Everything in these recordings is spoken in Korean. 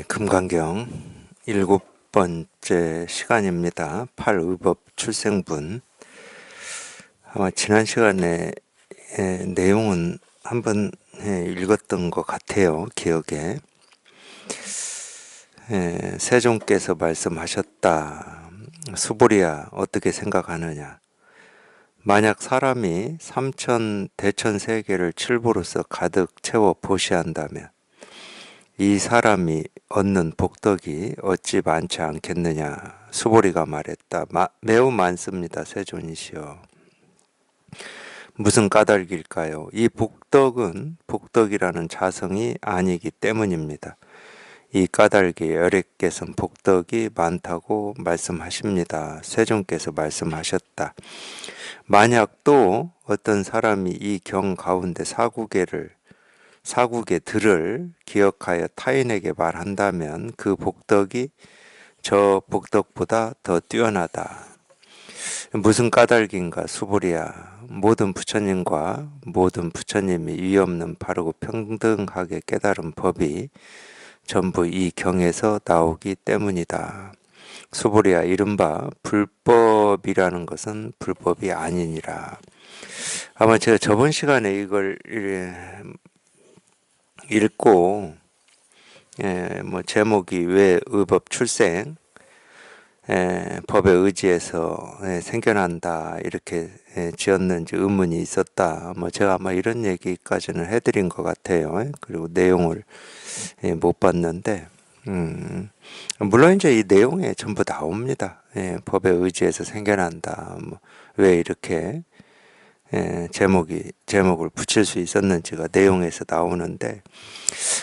금강경 일곱 번째 시간입니다. 팔의법 출생분. 아마 지난 시간에 내용은 한번 읽었던 것 같아요. 기억에. 세종께서 말씀하셨다. 수보리야, 어떻게 생각하느냐? 만약 사람이 삼천 대천세계를 칠보로서 가득 채워 보시한다면 이 사람이 얻는 복덕이 어찌 많지 않겠느냐. 수보리가 말했다. 매우 많습니다. 세존이시여. 무슨 까닭일까요? 이 복덕은 복덕이라는 자성이 아니기 때문입니다. 이 까닭이 열애께서는 복덕이 많다고 말씀하십니다. 세존께서 말씀하셨다. 만약 또 어떤 사람이 이 경 가운데 사국의 들을 기억하여 타인에게 말한다면 그 복덕이 저 복덕보다 더 뛰어나다. 무슨 까닭인가 수보리야. 모든 부처님과 모든 부처님이 위없는 바르고 평등하게 깨달은 법이 전부 이 경에서 나오기 때문이다. 수보리야, 이른바 불법이라는 것은 불법이 아니니라. 아마 제가 저번 시간에 이걸 읽고 제목이 왜 의법 출생 법에 의지해서 생겨난다 이렇게 지었는지 의문이 있었다. 제가 아마 이런 얘기까지는 해드린 것 같아요. 그리고 내용을 못 봤는데 물론 이제 이 내용에 전부 나옵니다. 법에 의지해서 생겨난다. 왜 이렇게 제목을 붙일 수 있었는지가 내용에서 나오는데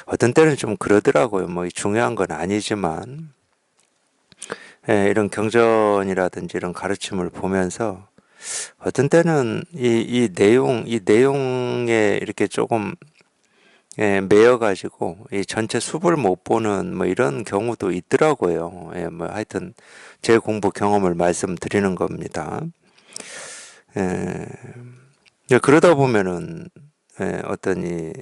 어떤 때는 좀 그러더라고요. 중요한 건 아니지만 이런 경전이라든지 이런 가르침을 보면서 어떤 때는 이 내용에 이렇게 조금 매여가지고 이 전체 숲을 못 보는 이런 경우도 있더라고요. 하여튼 제 공부 경험을 말씀드리는 겁니다. 그러다 보면은 어떤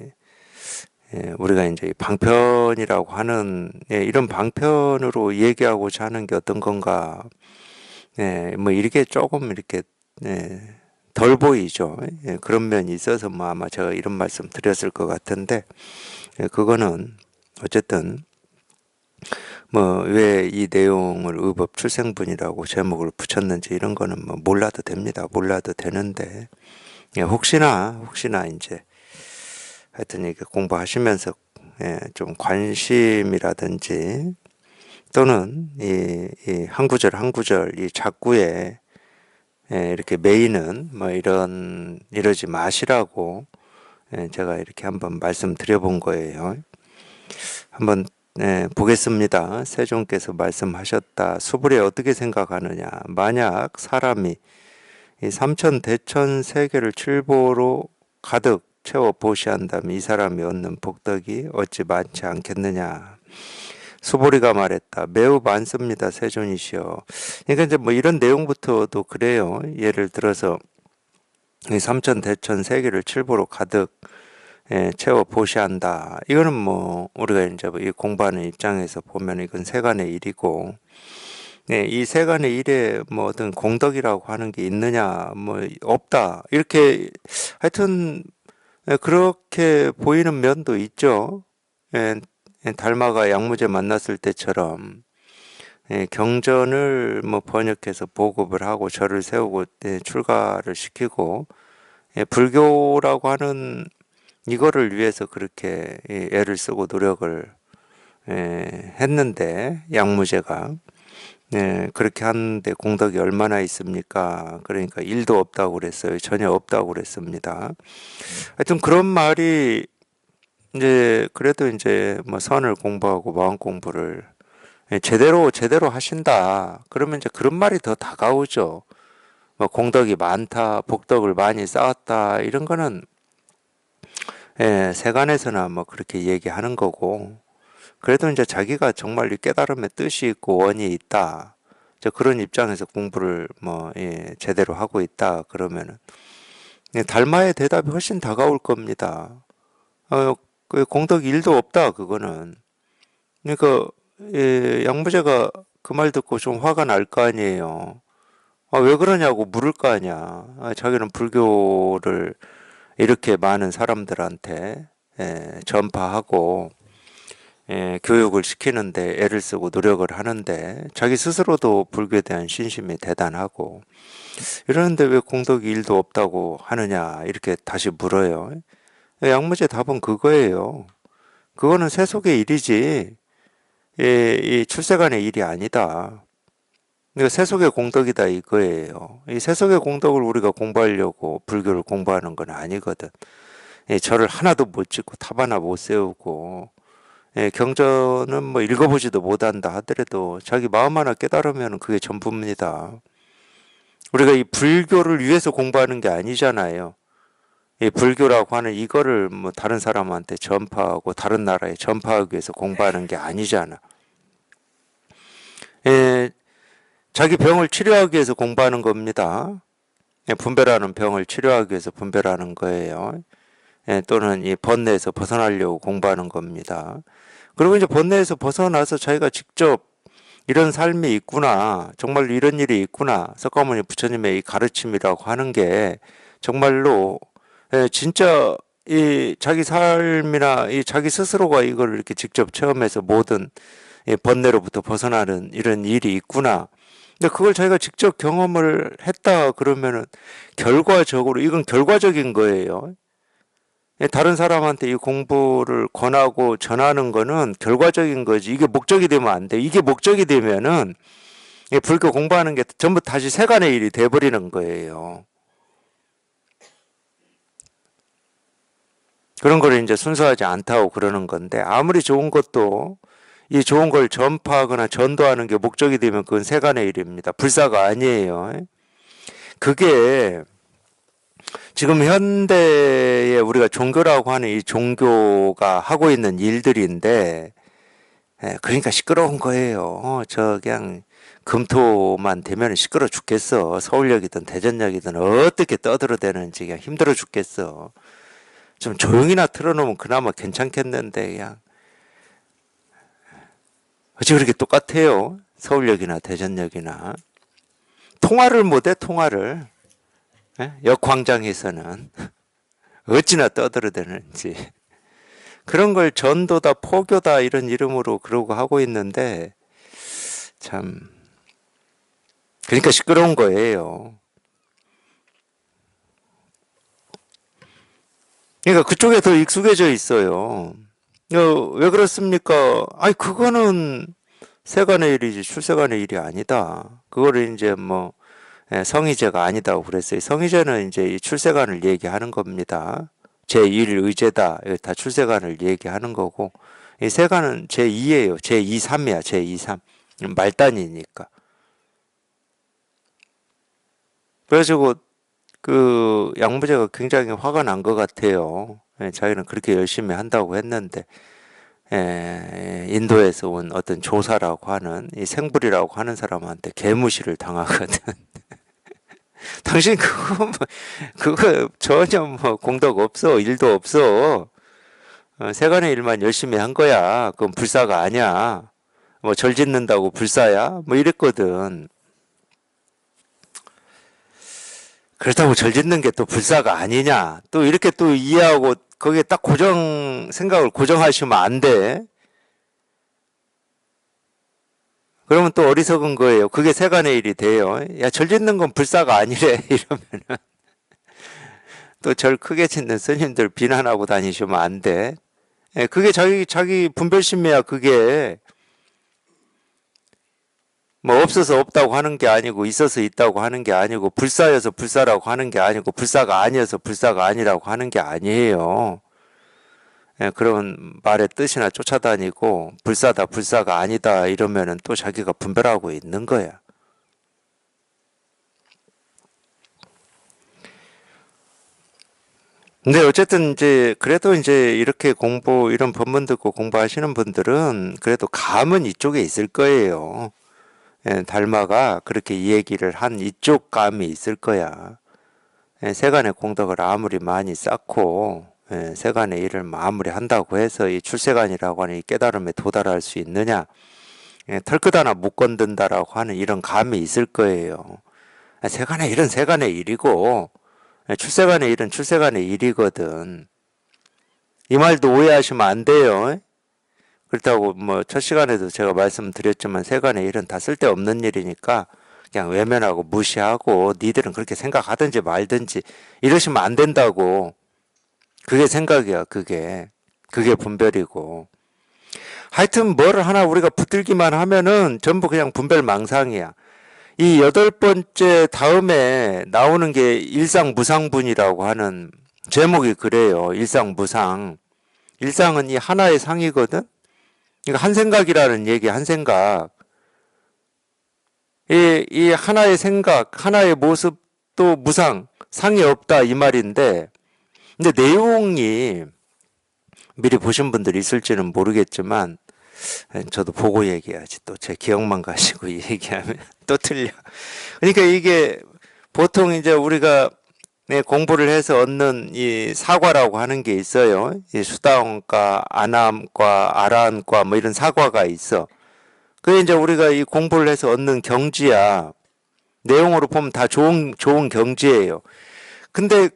우리가 이제 방편이라고 하는 이런 방편으로 얘기하고자 하는 게 어떤 건가 이렇게 조금 이렇게 덜 보이죠. 그런 면이 있어서 아마 제가 이런 말씀 드렸을 것 같은데 그거는 어쨌든 왜 이 내용을 의법 출생분이라고 제목을 붙였는지 이런 거는 몰라도 됩니다. 몰라도 되는데 혹시나 이제 하여튼 이렇게 공부하시면서 좀 관심이라든지 또는 이 한 구절 한 구절 이 작구에 이렇게 매이는 이러지 마시라고 제가 이렇게 한번 말씀드려 본 거예요. 한번 보겠습니다. 세종께서 말씀하셨다. 수불에 어떻게 생각하느냐. 만약 사람이 이 삼천 대천 세계를 칠보로 가득 채워 보시한다면 이 사람이 얻는 복덕이 어찌 많지 않겠느냐. 수보리가 말했다. 매우 많습니다. 세존이시여. 그러니까 이제 이런 내용부터도 그래요. 예를 들어서 이 삼천 대천 세계를 칠보로 가득 채워 보시한다. 이거는 우리가 이제 이 공부하는 입장에서 보면 이건 세간의 일이고, 이 세간의 일에 어떤 공덕이라고 하는 게 있느냐, 없다. 이렇게 하여튼 그렇게 보이는 면도 있죠. 달마가 양무제 만났을 때처럼 경전을 번역해서 보급을 하고 절을 세우고 출가를 시키고 불교라고 하는 이거를 위해서 그렇게 애를 쓰고 노력을 했는데 양무제가 그렇게 하는데 공덕이 얼마나 있습니까? 그러니까 일도 없다고 그랬어요. 전혀 없다고 그랬습니다. 하여튼 그런 말이 이제 그래도 이제 선을 공부하고 마음 공부를 제대로 하신다. 그러면 이제 그런 말이 더 다가오죠. 공덕이 많다, 복덕을 많이 쌓았다 이런 거는 세간에서나 그렇게 얘기하는 거고, 그래도 이제 자기가 정말 이 깨달음의 뜻이 있고 원이 있다. 그런 입장에서 공부를 제대로 하고 있다. 그러면은 달마의 대답이 훨씬 다가올 겁니다. 그 공덕 일도 없다. 그거는 그러니까 양무제가 그 말 듣고 좀 화가 날 거 아니에요. 왜 그러냐고 물을 거 아니야. 자기는 불교를 이렇게 많은 사람들한테 전파하고 교육을 시키는데 애를 쓰고 노력을 하는데 자기 스스로도 불교에 대한 신심이 대단하고 이러는데 왜 공덕이 일도 없다고 하느냐 이렇게 다시 물어요. 양무제 답은 그거예요. 그거는 세속의 일이지 이 출세간의 일이 아니다. 그러니까 세속의 공덕이다 이거예요. 이 세속의 공덕을 우리가 공부하려고 불교를 공부하는 건 아니거든. 절을 하나도 못 짓고 탑 하나 못 세우고 경전은 뭐 읽어보지도 못한다 하더라도 자기 마음 하나 깨달으면 그게 전부입니다. 우리가 이 불교를 위해서 공부하는 게 아니잖아요. 이 불교라고 하는 이거를 뭐 다른 사람한테 전파하고 다른 나라에 전파하기 위해서 공부하는 게 아니잖아. 자기 병을 치료하기 위해서 공부하는 겁니다. 분별하는 병을 치료하기 위해서 분별하는 거예요. 또는 이 번뇌에서 벗어나려고 공부하는 겁니다. 그리고 이제 번뇌에서 벗어나서 자기가 직접 이런 삶이 있구나, 정말로 이런 일이 있구나, 석가모니 부처님의 이 가르침이라고 하는 게 정말로 진짜 이 자기 삶이나 이 자기 스스로가 이걸 이렇게 직접 체험해서 모든 번뇌로부터 벗어나는 이런 일이 있구나. 근데 그걸 자기가 직접 경험을 했다 그러면은 결과적으로 이건 결과적인 거예요. 다른 사람한테 이 공부를 권하고 전하는 거는 결과적인 거지. 이게 목적이 되면 안 돼. 이게 목적이 되면은 이 불교 공부하는 게 전부 다시 세간의 일이 돼버리는 거예요. 그런 거를 이제 순수하지 않다고 그러는 건데 아무리 좋은 것도 이 좋은 걸 전파하거나 전도하는 게 목적이 되면 그건 세간의 일입니다. 불사가 아니에요. 그게 지금 현대에 우리가 종교라고 하는 이 종교가 하고 있는 일들인데 그러니까 시끄러운 거예요. 저 그냥 금토만 되면 시끄러 죽겠어. 서울역이든 대전역이든 어떻게 떠들어대는지 그냥 힘들어 죽겠어. 좀 조용히나 틀어놓으면 그나마 괜찮겠는데 그냥 어찌 그렇게 똑같아요. 서울역이나 대전역이나 통화를 못해 통화를 역광장에서는 어찌나 떠들어대는지 그런 걸 전도다 포교다 이런 이름으로 그러고 하고 있는데 참 그러니까 시끄러운 거예요. 그러니까 그쪽에 더 익숙해져 있어요. 왜 그렇습니까? 아니 그거는 세간의 일이지 출세간의 일이 아니다. 그거를 이제 뭐 성의제가 아니다고 그랬어요. 성의제는 이제 이 출세간을 얘기하는 겁니다. 제1 의제다. 다 출세간을 얘기하는 거고 이 세간은 제2예요. 제2, 3이야. 제2, 3. 말단이니까. 그래가지고 그 양부제가 굉장히 화가 난 것 같아요. 자기는 그렇게 열심히 한다고 했는데 인도에서 온 어떤 조사라고 하는 이 생불이라고 하는 사람한테 개무시를 당하거든. 당신 그거 전혀 뭐 공덕 없어 일도 없어 세간의 일만 열심히 한 거야. 그건 불사가 아니야. 뭐 절 짓는다고 불사야? 뭐 이랬거든. 그렇다고 절 짓는 게 또 불사가 아니냐? 또 이렇게 또 이해하고 거기에 딱 생각을 고정하시면 안 돼. 그러면 또 어리석은 거예요. 그게 세간의 일이 돼요. 야, 절 짓는 건 불사가 아니래. 이러면은 또 절 크게 짓는 스님들 비난하고 다니시면 안 돼. 그게 자기 분별심이야. 그게 뭐 없어서 없다고 하는 게 아니고 있어서 있다고 하는 게 아니고 불사여서 불사라고 하는 게 아니고 불사가 아니어서 불사가 아니라고 하는 게 아니에요. 그런 말의 뜻이나 쫓아다니고 불사다 불사가 아니다 이러면은 또 자기가 분별하고 있는 거야. 근데 어쨌든 이제 그래도 이제 이렇게 이런 법문 듣고 공부하시는 분들은 그래도 감은 이쪽에 있을 거예요. 달마가 그렇게 이 얘기를 한 이쪽 감이 있을 거야. 세간의 공덕을 아무리 많이 쌓고 세간의 일을 마무리한다고 해서 이 출세간이라고 하는 이 깨달음에 도달할 수 있느냐? 털끝 하나 못 건든다라고 하는 이런 감이 있을 거예요. 세간의 일은 세간의 일이고 출세간의 일은 출세간의 일이거든. 이 말도 오해하시면 안 돼요. 그렇다고 뭐 첫 시간에도 제가 말씀드렸지만 세간의 일은 다 쓸데없는 일이니까 그냥 외면하고 무시하고 니들은 그렇게 생각하든지 말든지 이러시면 안 된다고. 그게 생각이야. 그게 분별이고. 하여튼 뭘 하나 우리가 붙들기만 하면은 전부 그냥 분별망상이야. 이 8번째 다음에 나오는 게 일상무상분이라고 하는 제목이 그래요. 일상무상. 일상은 이 하나의 상이거든. 그러니까 한 생각이라는 얘기, 한 생각. 이 하나의 생각, 하나의 모습도 무상, 상이 없다 이 말인데, 근데 내용이 미리 보신 분들이 있을지는 모르겠지만, 저도 보고 얘기해야지. 또 제 기억만 가지고 얘기하면 또 틀려. 그러니까 이게 보통 이제 우리가 공부를 해서 얻는 이 사과라고 하는 게 있어요. 이 수다원과 아나함과 아라한과 뭐 이런 사과가 있어. 그게 이제 우리가 이 공부를 해서 얻는 경지야. 내용으로 보면 다 좋은 경지예요. 근데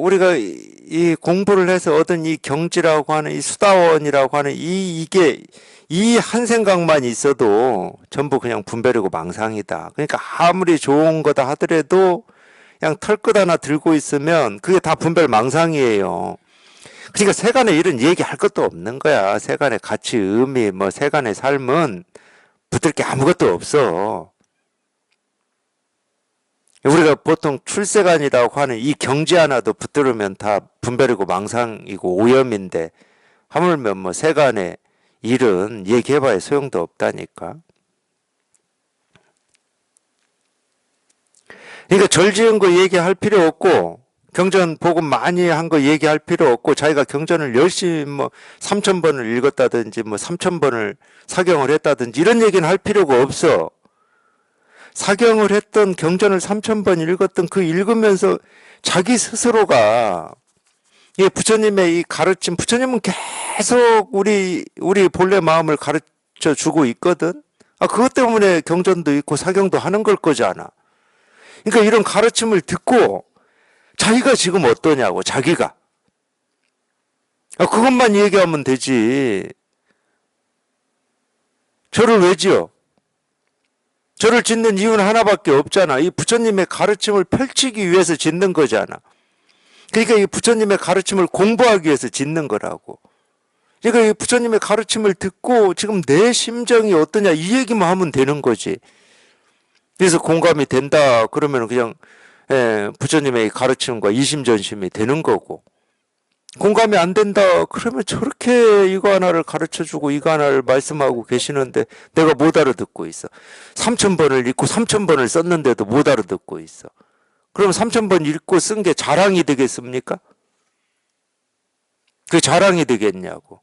우리가 이 공부를 해서 얻은 이 경지라고 하는 이 수다원이라고 하는 이게 이 한 생각만 있어도 전부 그냥 분별이고 망상이다. 그러니까 아무리 좋은 거다 하더라도 그냥 털끝 하나 들고 있으면 그게 다 분별 망상이에요. 그러니까 세간의 일은 얘기할 것도 없는 거야. 세간의 가치, 의미, 뭐 세간의 삶은 붙을 게 아무것도 없어. 우리가 보통 출세간이라고 하는 이 경지 하나도 붙들으면 다 분별이고 망상이고 오염인데 하물며 뭐 세간의 일은 얘기해봐야 소용도 없다니까. 그러니까 절 지은 거 얘기할 필요 없고 경전 복음 많이 한 거 얘기할 필요 없고 자기가 경전을 열심히 뭐 3,000번을 읽었다든지 뭐 3,000번을 사경을 했다든지 이런 얘기는 할 필요가 없어. 사경을 했던 경전을 3,000번 읽었던 그 읽으면서 자기 스스로가 이 부처님의 이 가르침, 부처님은 계속 우리 본래 마음을 가르쳐 주고 있거든. 그것 때문에 경전도 있고 사경도 하는 걸 거잖아. 그러니까 이런 가르침을 듣고 자기가 지금 어떠냐고, 자기가. 그것만 얘기하면 되지. 저를 왜 지어? 저를 짓는 이유는 하나밖에 없잖아. 이 부처님의 가르침을 펼치기 위해서 짓는 거잖아. 그러니까 이 부처님의 가르침을 공부하기 위해서 짓는 거라고. 그러니까 이 부처님의 가르침을 듣고 지금 내 심정이 어떠냐 이 얘기만 하면 되는 거지. 그래서 공감이 된다 그러면 그냥 부처님의 가르침과 이심전심이 되는 거고. 공감이 안 된다 그러면 저렇게 이거 하나를 가르쳐주고 이거 하나를 말씀하고 계시는데 내가 못 알아듣고 있어. 3,000번을 읽고 3,000번을 썼는데도 못 알아듣고 있어. 그럼 3,000번 읽고 쓴 게 자랑이 되겠습니까? 그게 자랑이 되겠냐고.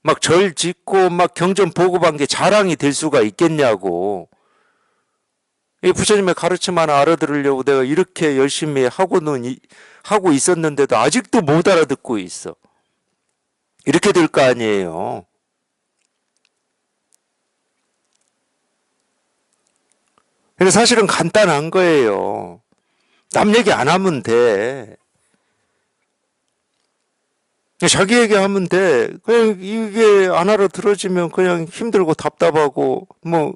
막 절 짓고 막 경전 보고한 게 자랑이 될 수가 있겠냐고. 이 부처님의 가르침 하나 알아들으려고 내가 이렇게 열심히 하고 있었는데도 아직도 못 알아듣고 있어. 이렇게 될 거 아니에요. 그래서 사실은 간단한 거예요. 남 얘기 안 하면 돼. 자기 얘기하면 돼. 그냥 이게 안 알아들어지면 그냥 힘들고 답답하고 뭐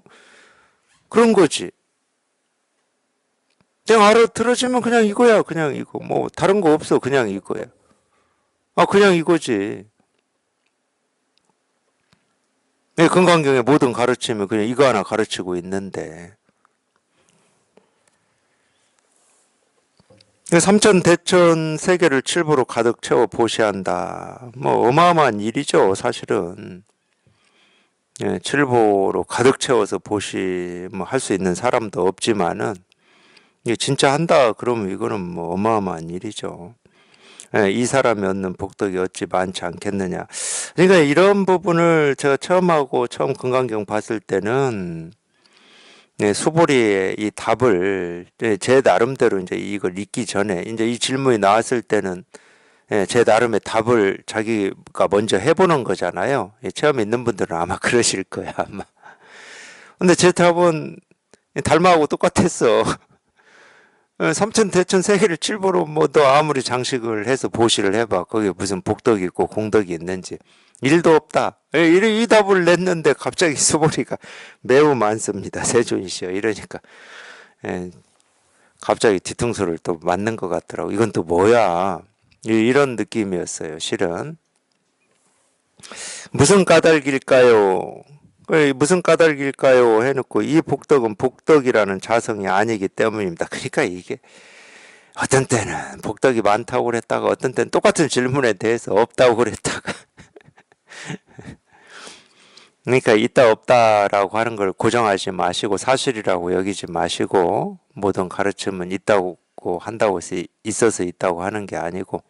그런 거지. 그냥 알아들어지면 그냥 이거야. 그냥 이거. 뭐 다른 거 없어. 그냥 이거야. 그냥 이거지. 건강경의 모든 가르침은 그냥 이거 하나 가르치고 있는데. 삼천대천 세계를 칠보로 가득 채워 보시한다. 뭐 어마어마한 일이죠, 사실은. 칠보로 가득 채워서 보시 뭐 할 수 있는 사람도 없지만은 이게 진짜 한다 그러면 이거는 뭐 어마어마한 일이죠. 이 사람이 얻는 복덕이 어찌 많지 않겠느냐. 그러니까 이런 부분을 제가 처음 건강경 봤을 때는 수보리의 이 답을 제 나름대로 이제 이걸 읽기 전에 이제 이 질문이 나왔을 때는 예, 제 나름의 답을 자기가 먼저 해보는 거잖아요. 예, 체험 있는 분들은 아마 그러실 거야, 아마. 근데 제 답은 달마하고 똑같았어. 삼천 대천 세계를 칠보로 뭐 너 아무리 장식을 해서 보시를 해봐. 거기에 무슨 복덕이 있고 공덕이 있는지. 일도 없다. 예, 이 답을 냈는데 갑자기 수보리가 매우 많습니다. 세존이시여. 이러니까 예, 갑자기 뒤통수를 또 맞는 것 같더라고. 이건 또 뭐야. 이런 느낌이었어요. 실은. 무슨 까닭일까요? 무슨 까닭일까요? 해놓고 이 복덕은 복덕이라는 자성이 아니기 때문입니다. 그러니까 이게 어떤 때는 복덕이 많다고 그랬다가 어떤 때는 똑같은 질문에 대해서 없다고 그랬다가 그러니까 있다 없다라고 하는 걸 고정하지 마시고 사실이라고 여기지 마시고 모든 가르침은 있다고 한다고 해서 있어서 있다고 하는 게 아니고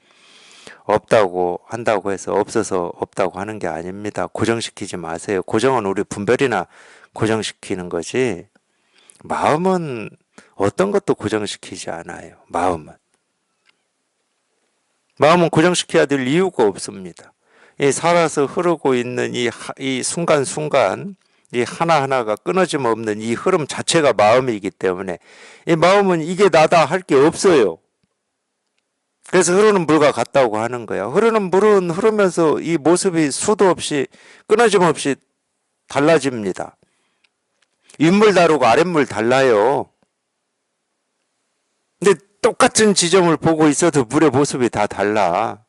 없다고 한다고 해서 없어서 없다고 하는 게 아닙니다. 고정시키지 마세요. 고정은 우리 분별이나 고정시키는 거지 마음은 어떤 것도 고정시키지 않아요. 마음은 고정시켜야 될 이유가 없습니다. 이 살아서 흐르고 있는 이 순간순간 이 하나하나가 끊어짐 없는 이 흐름 자체가 마음이기 때문에 이 마음은 이게 나다 할 게 없어요. 그래서 흐르는 물과 같다고 하는 거야. 흐르는 물은 흐르면서 이 모습이 수도 없이 끊어짐 없이 달라집니다. 윗물 다르고 아랫물 달라요. 근데 똑같은 지점을 보고 있어도 물의 모습이 다 달라.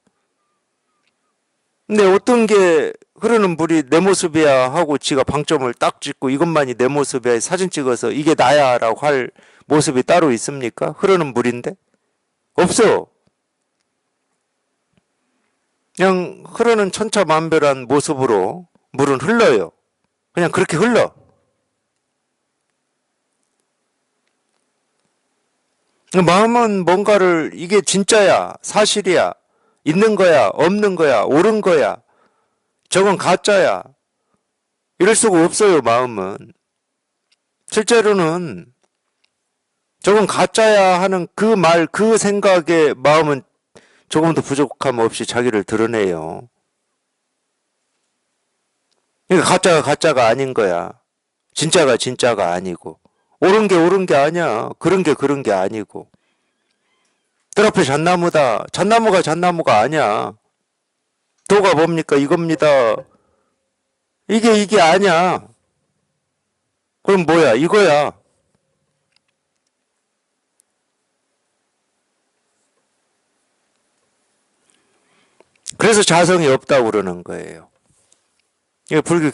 근데 어떤 게 흐르는 물이 내 모습이야 하고 지가 방점을 딱 찍고 이것만이 내 모습이야 사진 찍어서 이게 나야 라고 할 모습이 따로 있습니까? 흐르는 물인데? 없어. 그냥 흐르는 천차만별한 모습으로 물은 흘러요. 그냥 그렇게 흘러. 마음은 뭔가를 이게 진짜야, 사실이야, 있는 거야, 없는 거야, 옳은 거야, 저건 가짜야. 이럴 수가 없어요, 마음은. 실제로는 저건 가짜야 하는 그 말, 그 생각에 마음은 조금도 부족함 없이 자기를 드러내요. 그러니까 가짜가 가짜가 아닌 거야. 진짜가 진짜가 아니고. 옳은 게 옳은 게 아니야. 그런 게 그런 게 아니고. 뜰 앞에 잣나무다. 잣나무가 잣나무가 아니야. 도가 뭡니까? 이겁니다. 이게 아니야. 그럼 뭐야? 이거야. 그래서 자성이 없다고 그러는 거예요. 이게 불교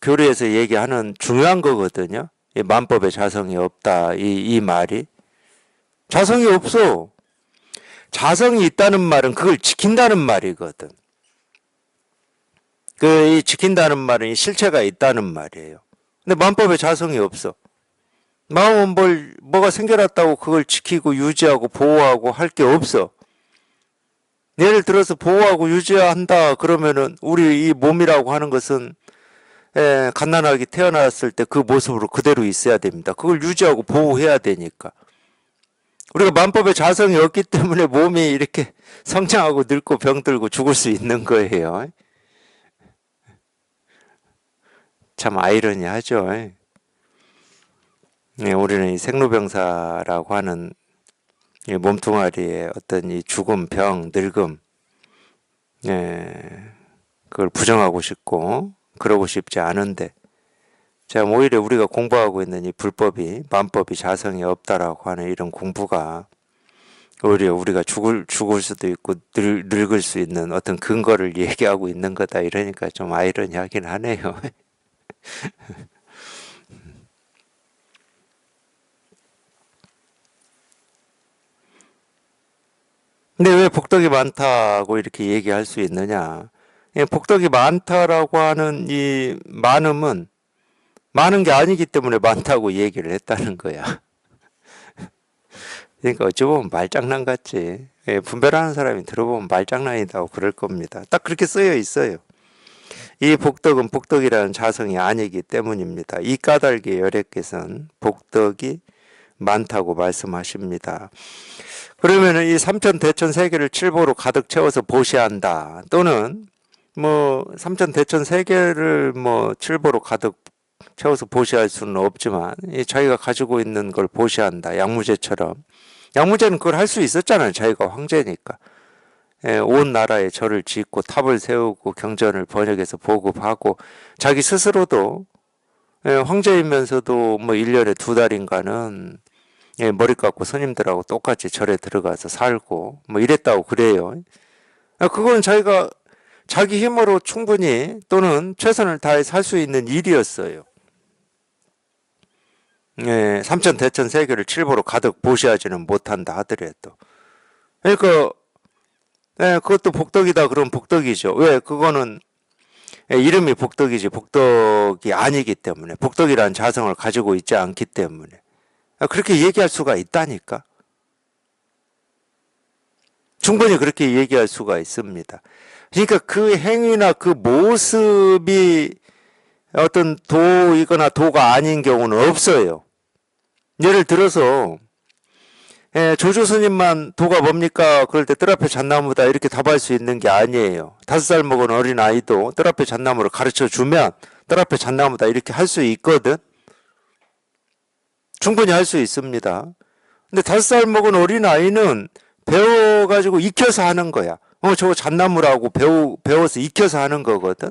교리에서 얘기하는 중요한 거거든요. 이 만법에 자성이 없다. 이 말이. 자성이 없어. 자성이 있다는 말은 그걸 지킨다는 말이거든. 이 지킨다는 말은 이 실체가 있다는 말이에요. 근데 만법에 자성이 없어. 마음은 뭐가 생겨났다고 그걸 지키고 유지하고 보호하고 할 게 없어. 예를 들어서 보호하고 유지한다 그러면은 우리 이 몸이라고 하는 것은 갓난아기 태어났을 때 그 모습으로 그대로 있어야 됩니다. 그걸 유지하고 보호해야 되니까. 우리가 만법에 자성이 없기 때문에 몸이 이렇게 성장하고 늙고 병들고 죽을 수 있는 거예요. 참 아이러니하죠. 우리는 이 생로병사라고 하는 이 몸뚱아리의 어떤 이 죽음, 병, 늙음, 그걸 부정하고 싶고 그러고 싶지 않은데 자, 오히려 우리가 공부하고 있는 이 불법이 만법이 자성이 없다라고 하는 이런 공부가 오히려 우리가 죽을 수도 있고 늙을 수 있는 어떤 근거를 얘기하고 있는 거다 이러니까 좀 아이러니하긴 하네요. 근데 왜 복덕이 많다고 이렇게 얘기할 수 있느냐? 복덕이 많다라고 하는 이 많음은 많은 게 아니기 때문에 많다고 얘기를 했다는 거야. 그러니까 어찌 보면 말장난 같지. 분별하는 사람이 들어보면 말장난이다고 그럴 겁니다. 딱 그렇게 쓰여 있어요. 이 복덕은 복덕이라는 자성이 아니기 때문입니다. 이 까닭의 열애께서는 복덕이 많다고 말씀하십니다. 그러면은 이 삼천대천 세계를 칠보로 가득 채워서 보시한다. 또는 뭐 삼천대천 세계를 뭐 칠보로 가득 채워서 보시할 수는 없지만 이 자기가 가지고 있는 걸 보시한다. 양무제처럼. 양무제는 그걸 할 수 있었잖아요. 자기가 황제니까. 예, 온 나라에 절을 짓고 탑을 세우고 경전을 번역해서 보급하고 자기 스스로도 예, 황제이면서도 뭐 1년에 2달인가는 예, 머리 깎고 스님들하고 똑같이 절에 들어가서 살고 뭐 이랬다고 그래요. 그건 자기가 자기 힘으로 충분히 또는 최선을 다해 살 수 있는 일이었어요. 예, 삼천대천 세계를 칠보로 가득 보시하지는 못한다 하더라도. 그러니까 예, 그것도 복덕이다 그러면 복덕이죠. 왜? 그거는 예, 이름이 복덕이지 복덕이 아니기 때문에 복덕이라는 자성을 가지고 있지 않기 때문에 그렇게 얘기할 수가 있다니까. 충분히 그렇게 얘기할 수가 있습니다. 그러니까 그 행위나 그 모습이 어떤 도이거나 도가 아닌 경우는 없어요. 예를 들어서 예, 조조 스님만 도가 뭡니까? 그럴 때 뜰 앞에 잣나무다 이렇게 답할 수 있는 게 아니에요. 5살 먹은 어린 아이도 뜰 앞에 잣나무를 가르쳐 주면 뜰 앞에 잣나무다 이렇게 할 수 있거든. 충분히 할 수 있습니다. 근데 5살 먹은 어린 아이는 배워가지고 익혀서 하는 거야. 저거 잣나무라고 배워서 익혀서 하는 거거든.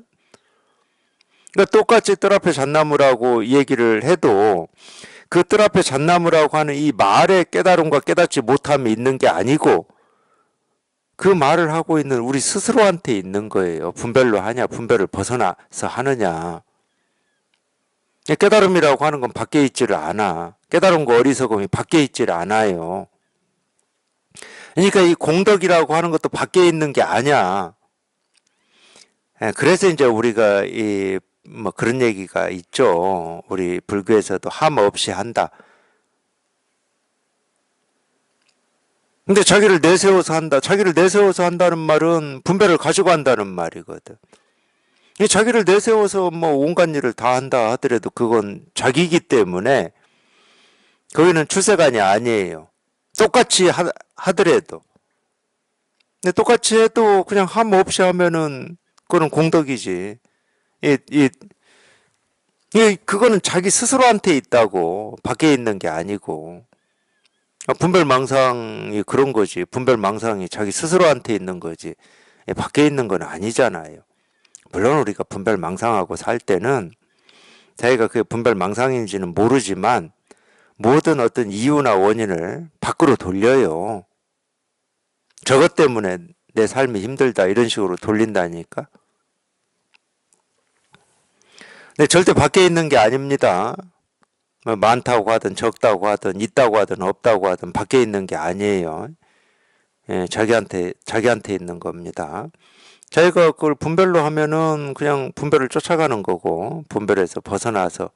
그러니까 똑같이 뜰 앞에 잣나무라고 얘기를 해도 그 뜰 앞에 잣나무라고 하는 이 말의 깨달음과 깨닫지 못함이 있는 게 아니고 그 말을 하고 있는 우리 스스로한테 있는 거예요. 분별로 하냐, 분별을 벗어나서 하느냐. 깨달음이라고 하는 건 밖에 있지를 않아. 깨달음과 어리석음이 밖에 있지를 않아요. 그러니까 이 공덕이라고 하는 것도 밖에 있는 게 아니야. 그래서 이제 우리가 뭐 그런 얘기가 있죠. 우리 불교에서도 함 없이 한다. 근데 자기를 내세워서 한다. 자기를 내세워서 한다는 말은 분별을 가지고 한다는 말이거든. 이 자기를 내세워서 뭐 온갖 일을 다 한다 하더라도 그건 자기이기 때문에 거기는 출세관이 아니에요. 똑같이 하더라도. 근데 똑같이 해도 그냥 함 없이 하면은 그거는 공덕이지. 그거는 자기 스스로한테 있다고. 밖에 있는 게 아니고. 분별망상이 그런 거지. 분별망상이 자기 스스로한테 있는 거지. 밖에 있는 건 아니잖아요. 물론 우리가 분별망상하고 살 때는 자기가 그게 분별망상인지는 모르지만 모든 어떤 이유나 원인을 밖으로 돌려요. 저것 때문에 내 삶이 힘들다 이런 식으로 돌린다니까. 근데 절대 밖에 있는 게 아닙니다. 많다고 하든 적다고 하든 있다고 하든 없다고 하든 밖에 있는 게 아니에요. 예, 자기한테 있는 겁니다. 자기가 그걸 분별로 하면은 그냥 분별을 쫓아가는 거고 분별에서 벗어나서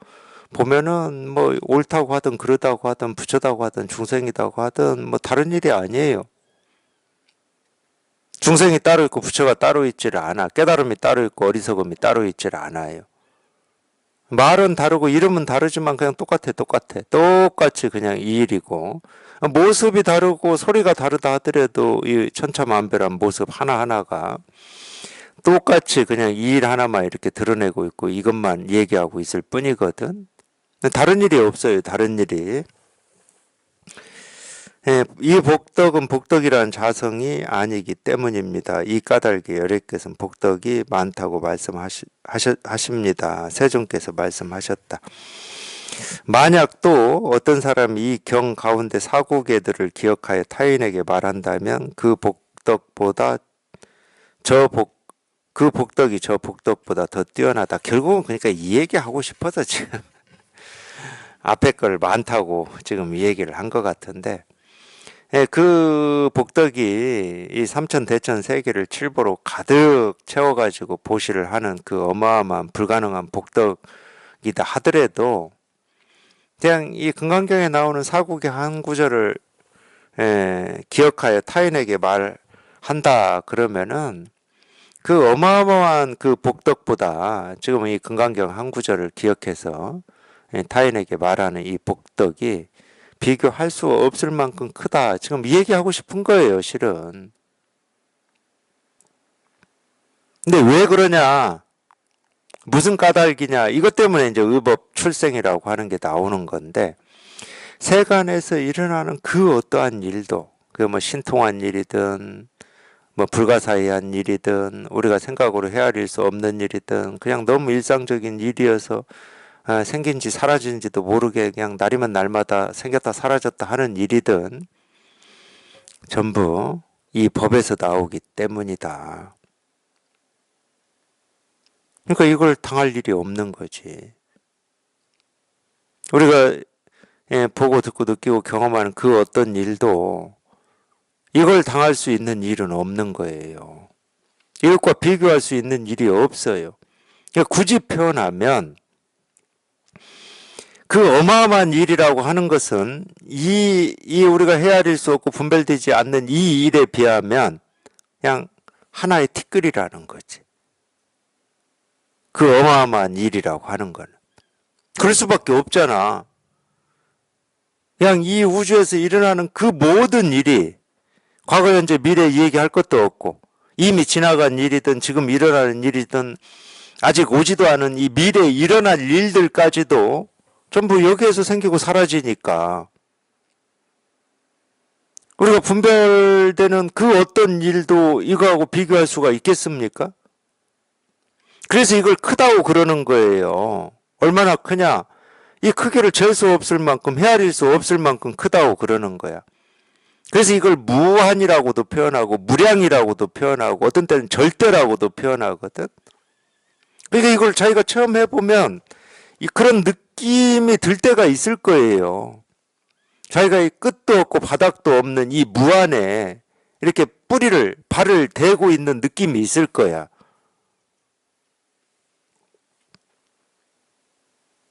보면은 뭐 옳다고 하든 그러다고 하든 부처다고 하든 중생이다고 하든 뭐 다른 일이 아니에요. 중생이 따로 있고 부처가 따로 있지를 않아. 깨달음이 따로 있고 어리석음이 따로 있지를 않아요. 말은 다르고 이름은 다르지만 그냥 똑같아. 똑같이 그냥 이 일이고 모습이 다르고 소리가 다르다 하더라도 이 천차만별한 모습 하나하나가 똑같이 그냥 이 일 하나만 이렇게 드러내고 있고 이것만 얘기하고 있을 뿐이거든. 다른 일이 없어요. 다른 일이. 예, 이 복덕은 복덕이라는 자성이 아니기 때문입니다. 이 까닭에 여래께서는 복덕이 많다고 말씀하십니다. 세존께서 말씀하셨다. 만약 또 어떤 사람이 이 경 가운데 사고계들을 기억하여 타인에게 말한다면 그 복덕이 저 복덕보다 더 뛰어나다. 결국은 그러니까 이 얘기 하고 싶어서 지금 앞에 걸 많다고 지금 이 얘기를 한 것 같은데 예, 그 복덕이 이 삼천대천 세계를 칠보로 가득 채워가지고 보시를 하는 그 어마어마한 불가능한 복덕이다 하더라도 그냥 이 금강경에 나오는 사국의 한 구절을 기억하여 타인에게 말한다 그러면은 그 어마어마한 그 복덕보다 지금 이 금강경 한 구절을 기억해서 타인에게 말하는 이 복덕이 비교할 수 없을 만큼 크다. 지금 이 얘기하고 싶은 거예요, 실은. 근데 왜 그러냐? 무슨 까닭이냐? 이것 때문에 이제 의법 출생이라고 하는 게 나오는 건데, 세간에서 일어나는 그 어떠한 일도, 그 뭐 신통한 일이든, 뭐 불가사의한 일이든, 우리가 생각으로 헤아릴 수 없는 일이든, 그냥 너무 일상적인 일이어서 생긴지 사라진지도 모르게 그냥 날이면 날마다 생겼다 사라졌다 하는 일이든 전부 이 법에서 나오기 때문이다. 그러니까 이걸 당할 일이 없는 거지. 우리가 보고 듣고 느끼고 경험하는 그 어떤 일도 이걸 당할 수 있는 일은 없는 거예요. 이것과 비교할 수 있는 일이 없어요. 그러니까 굳이 표현하면 그 어마어마한 일이라고 하는 것은 이 우리가 헤아릴 수 없고 분별되지 않는 이 일에 비하면 그냥 하나의 티끌이라는 거지. 그 어마어마한 일이라고 하는 거는. 그럴 수밖에 없잖아. 그냥 이 우주에서 일어나는 그 모든 일이 과거, 현재, 미래 얘기할 것도 없고 이미 지나간 일이든 지금 일어나는 일이든 아직 오지도 않은 이 미래에 일어날 일들까지도 전부 여기에서 생기고 사라지니까 우리가 분별되는 그 어떤 일도 이거하고 비교할 수가 있겠습니까? 그래서 이걸 크다고 그러는 거예요. 얼마나 크냐? 이 크기를 잴 수 없을 만큼, 헤아릴 수 없을 만큼 크다고 그러는 거야. 그래서 이걸 무한이라고도 표현하고 무량이라고도 표현하고 어떤 때는 절대라고도 표현하거든. 그러니까 이걸 자기가 체험해보면 그런 느낌이 들 때가 있을 거예요. 자기가 이 끝도 없고 바닥도 없는 이 무한에 이렇게 발을 대고 있는 느낌이 있을 거야.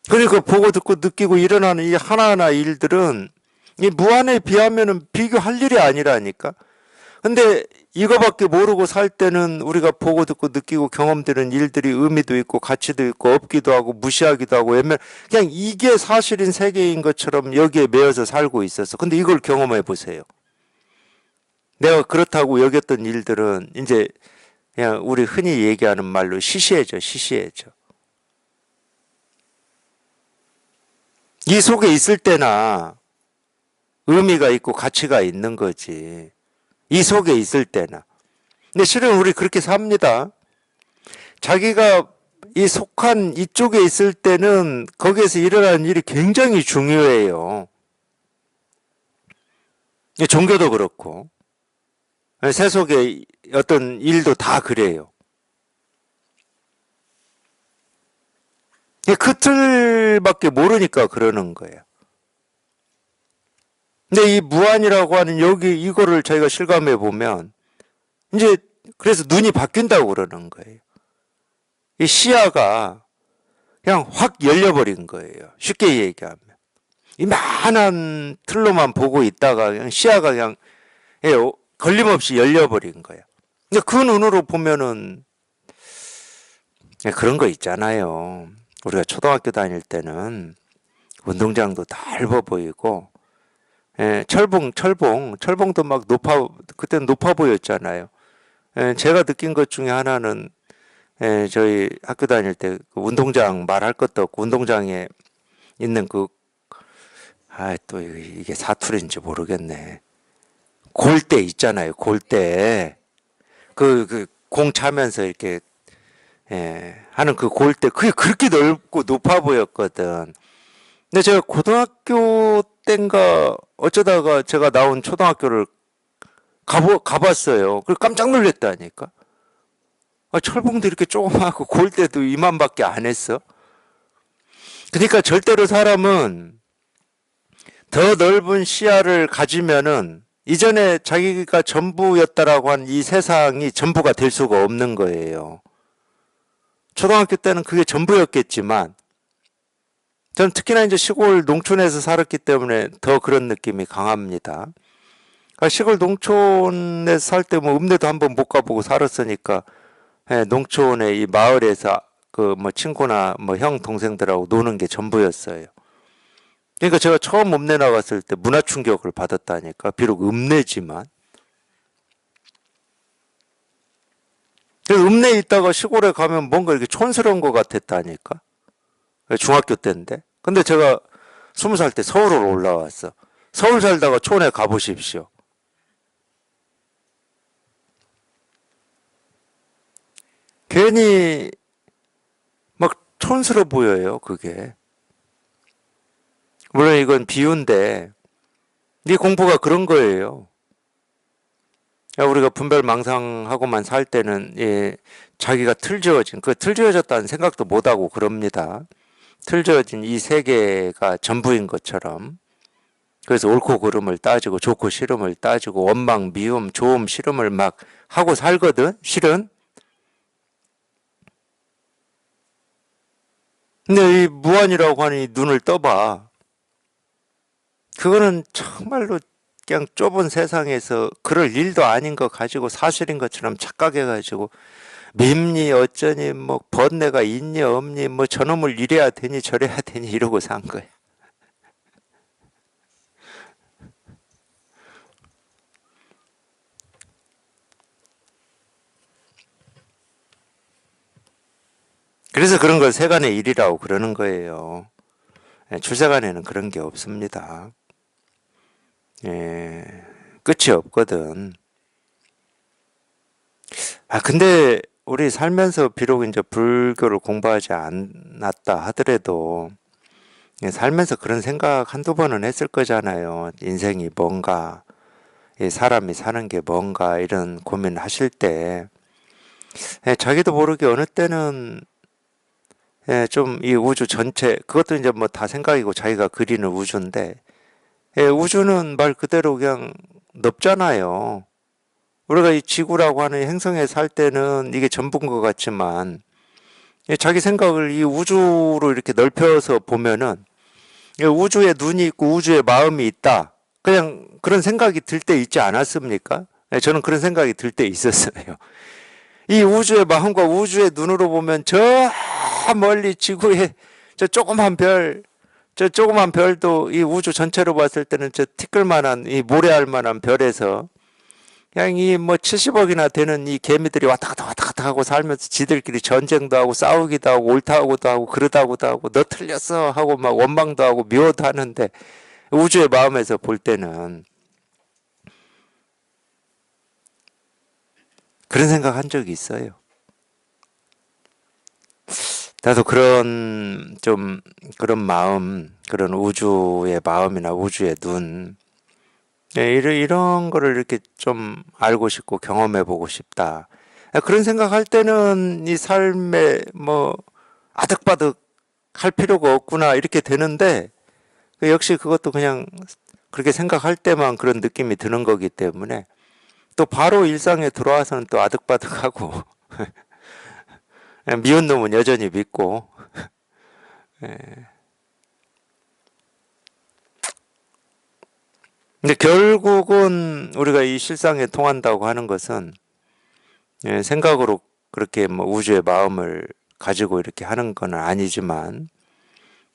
그러니까 보고 듣고 느끼고 일어나는 이 하나하나 일들은 이 무한에 비하면은 비교할 일이 아니라니까. 근데 이거밖에 모르고 살 때는 우리가 보고 듣고 느끼고 경험되는 일들이 의미도 있고 가치도 있고 없기도 하고 무시하기도 하고 그냥 이게 사실인 세계인 것처럼 여기에 매여서 살고 있어서. 근데 이걸 경험해 보세요. 내가 그렇다고 여겼던 일들은 이제 그냥 우리 흔히 얘기하는 말로 시시해져. 이 속에 있을 때나 의미가 있고 가치가 있는 거지. 이 속에 있을 때나. 근데 실은 우리 그렇게 삽니다. 자기가 이 속한 이쪽에 있을 때는 거기에서 일어나는 일이 굉장히 중요해요. 종교도 그렇고 세속의 어떤 일도 다 그래요. 그 틀밖에 모르니까 그러는 거예요. 근데 이 무한이라고 하는 여기 이거를 저희가 실감해 보면 이제 그래서 눈이 바뀐다고 그러는 거예요. 이 시야가 그냥 확 열려버린 거예요. 쉽게 얘기하면. 이만한 틀로만 보고 있다가 그냥 시야가 그냥 걸림없이 열려버린 거예요. 근데 그 눈으로 보면은 그런 거 있잖아요. 우리가 초등학교 다닐 때는 운동장도 넓어 보이고 철봉도 막 그때는 높아 보였잖아요. 제가 느낀 것 중에 하나는 저희 학교 다닐 때 그 운동장 말할 것도 없고 운동장에 있는 또 이게 사투리인지 모르겠네. 골대 있잖아요. 골대. 공 차면서 이렇게 하는 그 골대 그게 그렇게 넓고 높아 보였거든. 근데 제가 고등학교 땐가 어쩌다가 제가 나온 초등학교를 가봤어요. 그리고 깜짝 놀랐다니까. 철봉도 이렇게 조그맣고 골대도 이만밖에 안 했어. 그러니까 절대로 사람은 더 넓은 시야를 가지면은 이전에 자기가 전부였다라고 한 이 세상이 전부가 될 수가 없는 거예요. 초등학교 때는 그게 전부였겠지만 저는 특히나 이제 시골 농촌에서 살았기 때문에 더 그런 느낌이 강합니다. 시골 농촌에서 살 때 뭐 읍내도 한번 못 가보고 살았으니까 농촌의 이 마을에서 그 뭐 친구나 뭐 형 동생들하고 노는 게 전부였어요. 그러니까 제가 처음 읍내 나갔을 때 문화 충격을 받았다니까. 비록 읍내지만. 읍내에 있다가 시골에 가면 뭔가 이렇게 촌스러운 것 같았다니까. 중학교 때인데. 근데 제가 20살 때 서울로 올라왔어. 서울 살다가 촌에 가보십시오. 괜히 막 촌스러워 보여요, 그게. 물론 이건 비유인데, 네 공부가 그런 거예요. 우리가 분별망상하고만 살 때는, 예, 자기가 틀지어졌다는 생각도 못하고 그럽니다. 틀지어진 이 세계가 전부인 것처럼. 그래서 옳고 그름을 따지고 좋고 싫음을 따지고 원망, 미움, 좋음, 싫음을 막 하고 살거든, 실은. 근데 이 무한이라고 하니 눈을 떠봐. 그거는 정말로 그냥 좁은 세상에서 그럴 일도 아닌 거 가지고 사실인 것처럼 착각해가지고 밉니 어쩌니 뭐 번뇌가 있니 없니 뭐 저놈을 이래야 되니 저래야 되니 이러고 산 거야. 그래서 그런 걸 세간의 일이라고 그러는 거예요. 출세간에는 그런 게 없습니다. 예, 끝이 없거든. 근데 우리 살면서 비록 이제 불교를 공부하지 않았다 하더라도 살면서 그런 생각 한두 번은 했을 거잖아요. 인생이 뭔가, 이 사람이 사는 게 뭔가 이런 고민 하실 때 자기도 모르게 어느 때는 좀 이 우주 전체 그것도 이제 뭐 다 생각이고 자기가 그리는 우주인데 우주는 말 그대로 그냥 넓잖아요. 우리가 이 지구라고 하는 행성에 살 때는 이게 전부인 것 같지만 자기 생각을 이 우주로 이렇게 넓혀서 보면은 우주에 눈이 있고 우주에 마음이 있다. 그냥 그런 생각이 들 때 있지 않았습니까? 저는 그런 생각이 들 때 있었어요. 이 우주의 마음과 우주의 눈으로 보면 저 멀리 지구의 저 조그만 별, 저 조그만 별도 이 우주 전체로 봤을 때는 저 티끌만한 이 모래알 만한 별에서 그냥 이 뭐 70억이나 되는 이 개미들이 왔다 갔다 하고 살면서 지들끼리 전쟁도 하고 싸우기도 하고 옳다고도 하고 그러다고도 하고 너 틀렸어 하고 막 원망도 하고 미워도 하는데 우주의 마음에서 볼 때는 그런 생각 한 적이 있어요. 나도 그런 좀 그런 마음, 그런 우주의 마음이나 우주의 눈, 이런 거를 이렇게 좀 알고 싶고 경험해 보고 싶다. 그런 생각할 때는 이 삶에 뭐 아득바득 할 필요가 없구나 이렇게 되는데 역시 그것도 그냥 그렇게 생각할 때만 그런 느낌이 드는 거기 때문에 또 바로 일상에 들어와서는 또 아득바득하고 미운 놈은 여전히 믿고 근데 결국은 우리가 이 실상에 통한다고 하는 것은 생각으로 그렇게 뭐 우주의 마음을 가지고 이렇게 하는 건 아니지만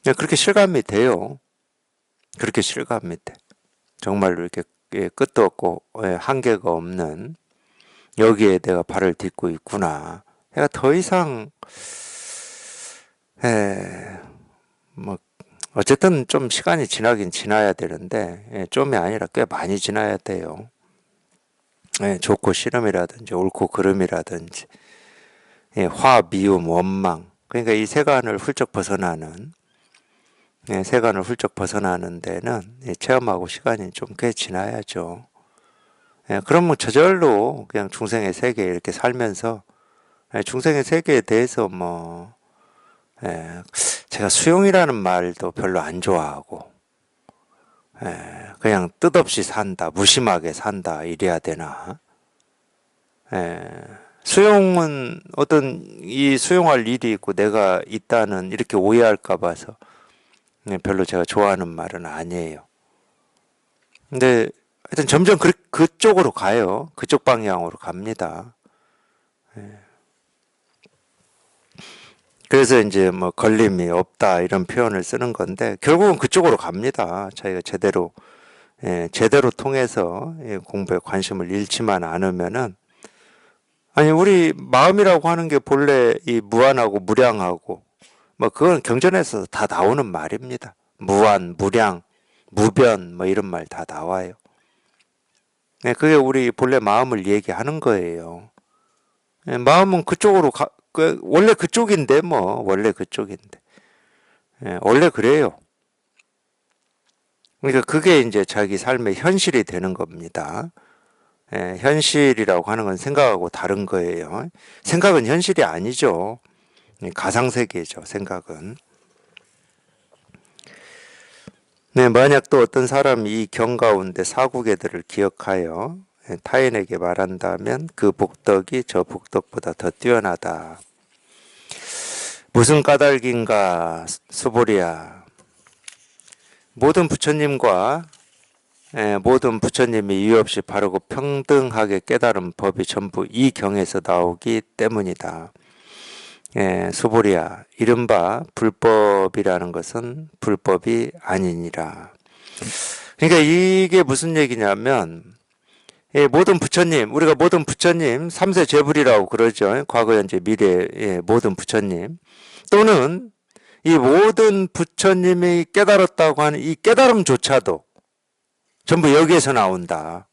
그렇게 실감이 돼요. 그렇게 실감이 돼. 정말로 이렇게 끝도 없고 한계가 없는 여기에 내가 발을 딛고 있구나. 내가 더 이상 뭐 어쨌든 좀 시간이 지나긴 지나야 되는데 좀이 아니라 꽤 많이 지나야 돼요. 좋고 싫음이라든지 옳고 그름이라든지 화, 미움, 원망 그러니까 이 세간을 훌쩍 벗어나는 세간을 훌쩍 벗어나는 데는 체험하고 시간이 좀 꽤 지나야죠. 그러면 저절로 그냥 중생의 세계에 이렇게 살면서 중생의 세계에 대해서 뭐 제가 수용이라는 말도 별로 안 좋아하고 그냥 뜻없이 산다, 무심하게 산다 이래야 되나? 수용은 어떤 이 수용할 일이 있고 내가 있다는 이렇게 오해할까 봐서 별로 제가 좋아하는 말은 아니에요. 근데 하여튼 점점 그쪽으로 가요. 그쪽 방향으로 갑니다. 그래서 이제 뭐 걸림이 없다 이런 표현을 쓰는 건데 결국은 그쪽으로 갑니다. 자기가 제대로 통해서 공부에 관심을 잃지만 않으면은 아니 우리 마음이라고 하는 게 본래 이 무한하고 무량하고 뭐 그건 경전에서 다 나오는 말입니다. 무한, 무량, 무변 뭐 이런 말 다 나와요. 그게 우리 본래 마음을 얘기하는 거예요. 마음은 그쪽으로 원래 그쪽인데 뭐 원래 그쪽인데 원래 그래요. 그러니까 그게 이제 자기 삶의 현실이 되는 겁니다. 현실이라고 하는 건 생각하고 다른 거예요. 생각은 현실이 아니죠. 가상세계죠, 생각은. 네, 만약 또 어떤 사람이 이 경 가운데 사구계들을 기억하여 타인에게 말한다면 그 복덕이 저 복덕보다 더 뛰어나다. 무슨 까닭인가, 수보리야. 모든 부처님과 모든 부처님이 이유 없이 바르고 평등하게 깨달은 법이 전부 이 경에서 나오기 때문이다. 수보리야, 이른바 불법이라는 것은 불법이 아니니라. 그러니까 이게 무슨 얘기냐면 모든 부처님, 우리가 모든 부처님 3세 제불이라고 그러죠. 과거, 현재, 미래 모든 부처님 또는 이 모든 부처님이 깨달았다고 하는 이 깨달음조차도 전부 여기에서 나온다.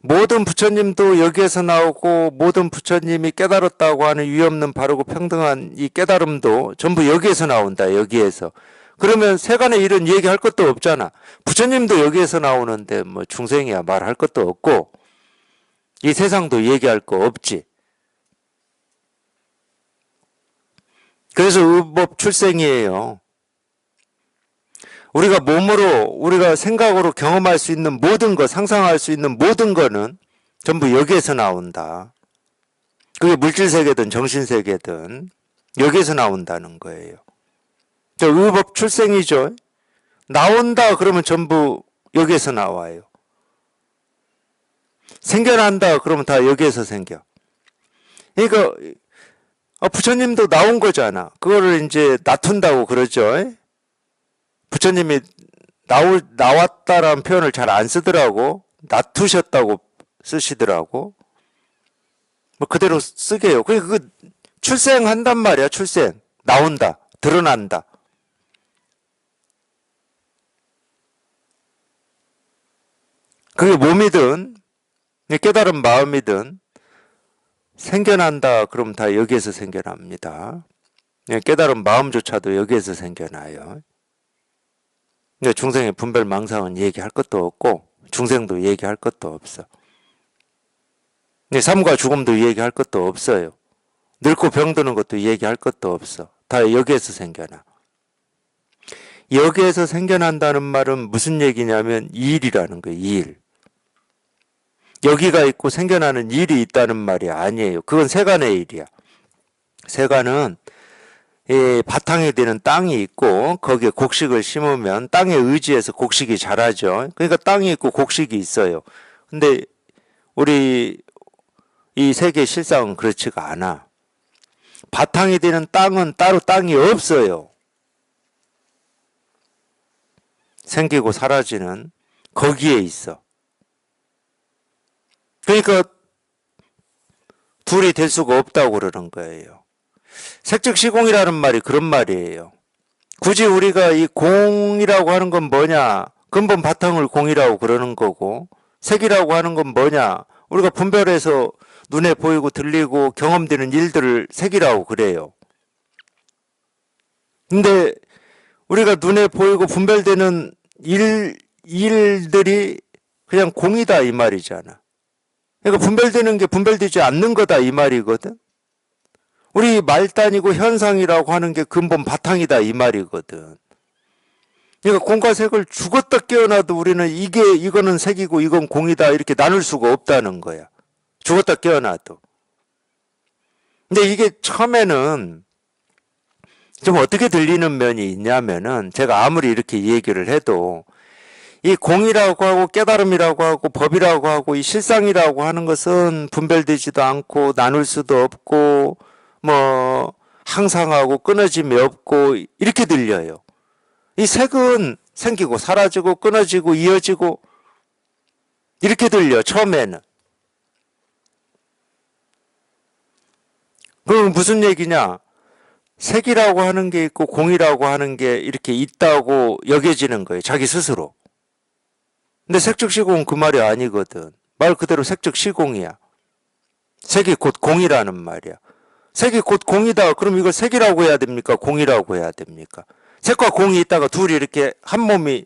모든 부처님도 여기에서 나오고 모든 부처님이 깨달았다고 하는 위없는 바르고 평등한 이 깨달음도 전부 여기에서 나온다. 여기에서. 그러면 세간의 일은 얘기할 것도 없잖아. 부처님도 여기에서 나오는데 뭐 중생이야 말할 것도 없고 이 세상도 얘기할 거 없지. 그래서 의법 출생이에요. 우리가 몸으로, 우리가 생각으로 경험할 수 있는 모든 것, 상상할 수 있는 모든 거는 전부 여기에서 나온다. 그게 물질세계든 정신세계든 여기에서 나온다는 거예요. 의법 출생이죠. 나온다 그러면 전부 여기에서 나와요. 생겨난다 그러면 다 여기에서 생겨. 그러니까 부처님도 나온 거잖아. 그거를 이제 놔둔다고 그러죠. 부처님이 나왔다라는 표현을 잘 안 쓰더라고. 놔두셨다고 쓰시더라고. 뭐 그대로 쓰게요. 그 출생한단 말이야. 출생. 나온다. 드러난다. 그게 몸이든 깨달은 마음이든 생겨난다 그러면 다 여기에서 생겨납니다. 깨달은 마음조차도 여기에서 생겨나요. 중생의 분별 망상은 얘기할 것도 없고 중생도 얘기할 것도 없어. 삶과 죽음도 얘기할 것도 없어요. 늙고 병드는 것도 얘기할 것도 없어. 다 여기에서 생겨나. 여기에서 생겨난다는 말은 무슨 얘기냐면 일이라는 거예요. 일. 여기가 있고 생겨나는 일이 있다는 말이 아니에요. 그건 세간의 일이야. 세간은 바탕이 되는 땅이 있고 거기에 곡식을 심으면 땅에 의지해서 곡식이 자라죠. 그러니까 땅이 있고 곡식이 있어요. 근데 우리 이 세계 실상은 그렇지가 않아. 바탕이 되는 땅은 따로 땅이 없어요. 생기고 사라지는 거기에 있어. 그러니까 둘이 될 수가 없다고 그러는 거예요. 색즉시공이라는 말이 그런 말이에요. 굳이 우리가 이 공이라고 하는 건 뭐냐? 근본 바탕을 공이라고 그러는 거고 색이라고 하는 건 뭐냐? 우리가 분별해서 눈에 보이고 들리고 경험되는 일들을 색이라고 그래요. 근데 우리가 눈에 보이고 분별되는 일들이 그냥 공이다 이 말이잖아. 그러니까 분별되는 게 분별되지 않는 거다 이 말이거든. 우리 말단이고 현상이라고 하는 게 근본 바탕이다 이 말이거든. 그러니까 공과 색을 죽었다 깨어나도 우리는 이거는 색이고 이건 공이다 이렇게 나눌 수가 없다는 거야. 죽었다 깨어나도. 근데 이게 처음에는 좀 어떻게 들리는 면이 있냐면은 제가 아무리 이렇게 얘기를 해도 이 공이라고 하고 깨달음이라고 하고 법이라고 하고 이 실상이라고 하는 것은 분별되지도 않고 나눌 수도 없고 뭐 항상하고 끊어짐이 없고 이렇게 들려요. 이 색은 생기고 사라지고 끊어지고 이어지고 이렇게 들려 처음에는. 그럼 무슨 얘기냐? 색이라고 하는 게 있고 공이라고 하는 게 이렇게 있다고 여겨지는 거예요. 자기 스스로. 근데 색즉 시공은 그 말이 아니거든. 말 그대로 색즉 시공이야. 색이 곧 공이라는 말이야. 색이 곧 공이다. 그럼 이걸 색이라고 해야 됩니까? 공이라고 해야 됩니까? 색과 공이 있다가 둘이 이렇게 한 몸이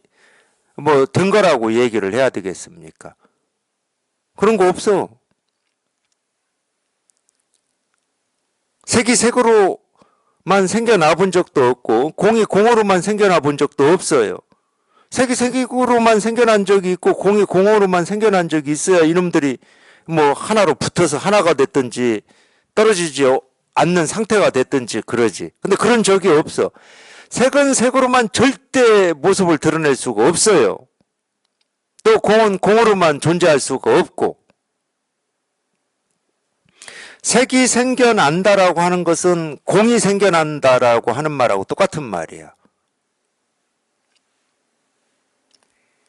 뭐 된 거라고 얘기를 해야 되겠습니까? 그런 거 없어. 색이 색으로만 생겨나 본 적도 없고 공이 공으로만 생겨나 본 적도 없어요. 색이 색으로만 생겨난 적이 있고 공이 공으로만 생겨난 적이 있어야 이놈들이 뭐 하나로 붙어서 하나가 됐든지 떨어지지 않는 상태가 됐든지 그러지. 근데 그런 적이 없어. 색은 색으로만 절대 모습을 드러낼 수가 없어요. 또 공은 공으로만 존재할 수가 없고. 색이 생겨난다라고 하는 것은 공이 생겨난다라고 하는 말하고 똑같은 말이야.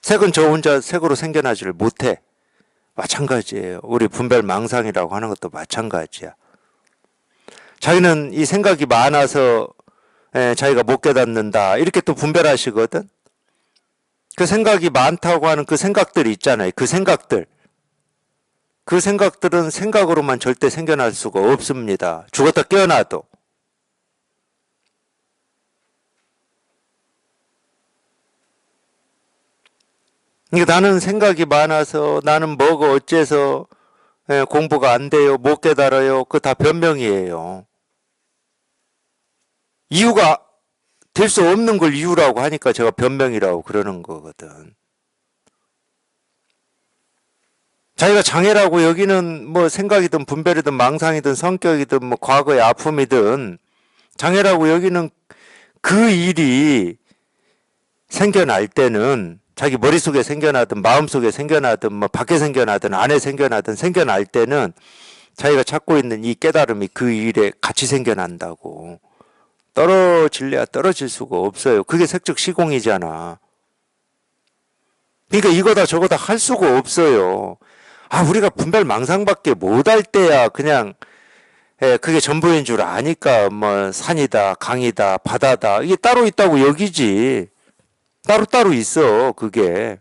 색은 저 혼자 색으로 생겨나지를 못해. 마찬가지예요. 우리 분별망상이라고 하는 것도 마찬가지야. 자기는 이 생각이 많아서 자기가 못 깨닫는다. 이렇게 또 분별하시거든. 그 생각이 많다고 하는 그 생각들이 있잖아요. 그 생각들은 생각으로만 절대 생겨날 수가 없습니다. 죽었다 깨어나도. 그러니까 나는 생각이 많아서 나는 뭐가 어째서 공부가 안 돼요. 못 깨달아요. 그거 다 변명이에요. 이유가 될 수 없는 걸 이유라고 하니까 제가 변명이라고 그러는 거거든. 자기가 장애라고 여기는 뭐 생각이든 분별이든 망상이든 성격이든 뭐 과거의 아픔이든 장애라고 여기는 그 일이 생겨날 때는 자기 머릿속에 생겨나든 마음속에 생겨나든 뭐 밖에 생겨나든 안에 생겨날 때는 자기가 찾고 있는 이 깨달음이 그 일에 같이 생겨난다고. 떨어질래야 떨어질 수가 없어요. 그게 색즉 시공이잖아. 그러니까 이거다 저거다 할 수가 없어요. 우리가 분별 망상밖에 못 할 때야 그냥 그게 전부인 줄 아니까 뭐 산이다 강이다 바다다 이게 따로 있다고 여기지. 따로 있어 그게.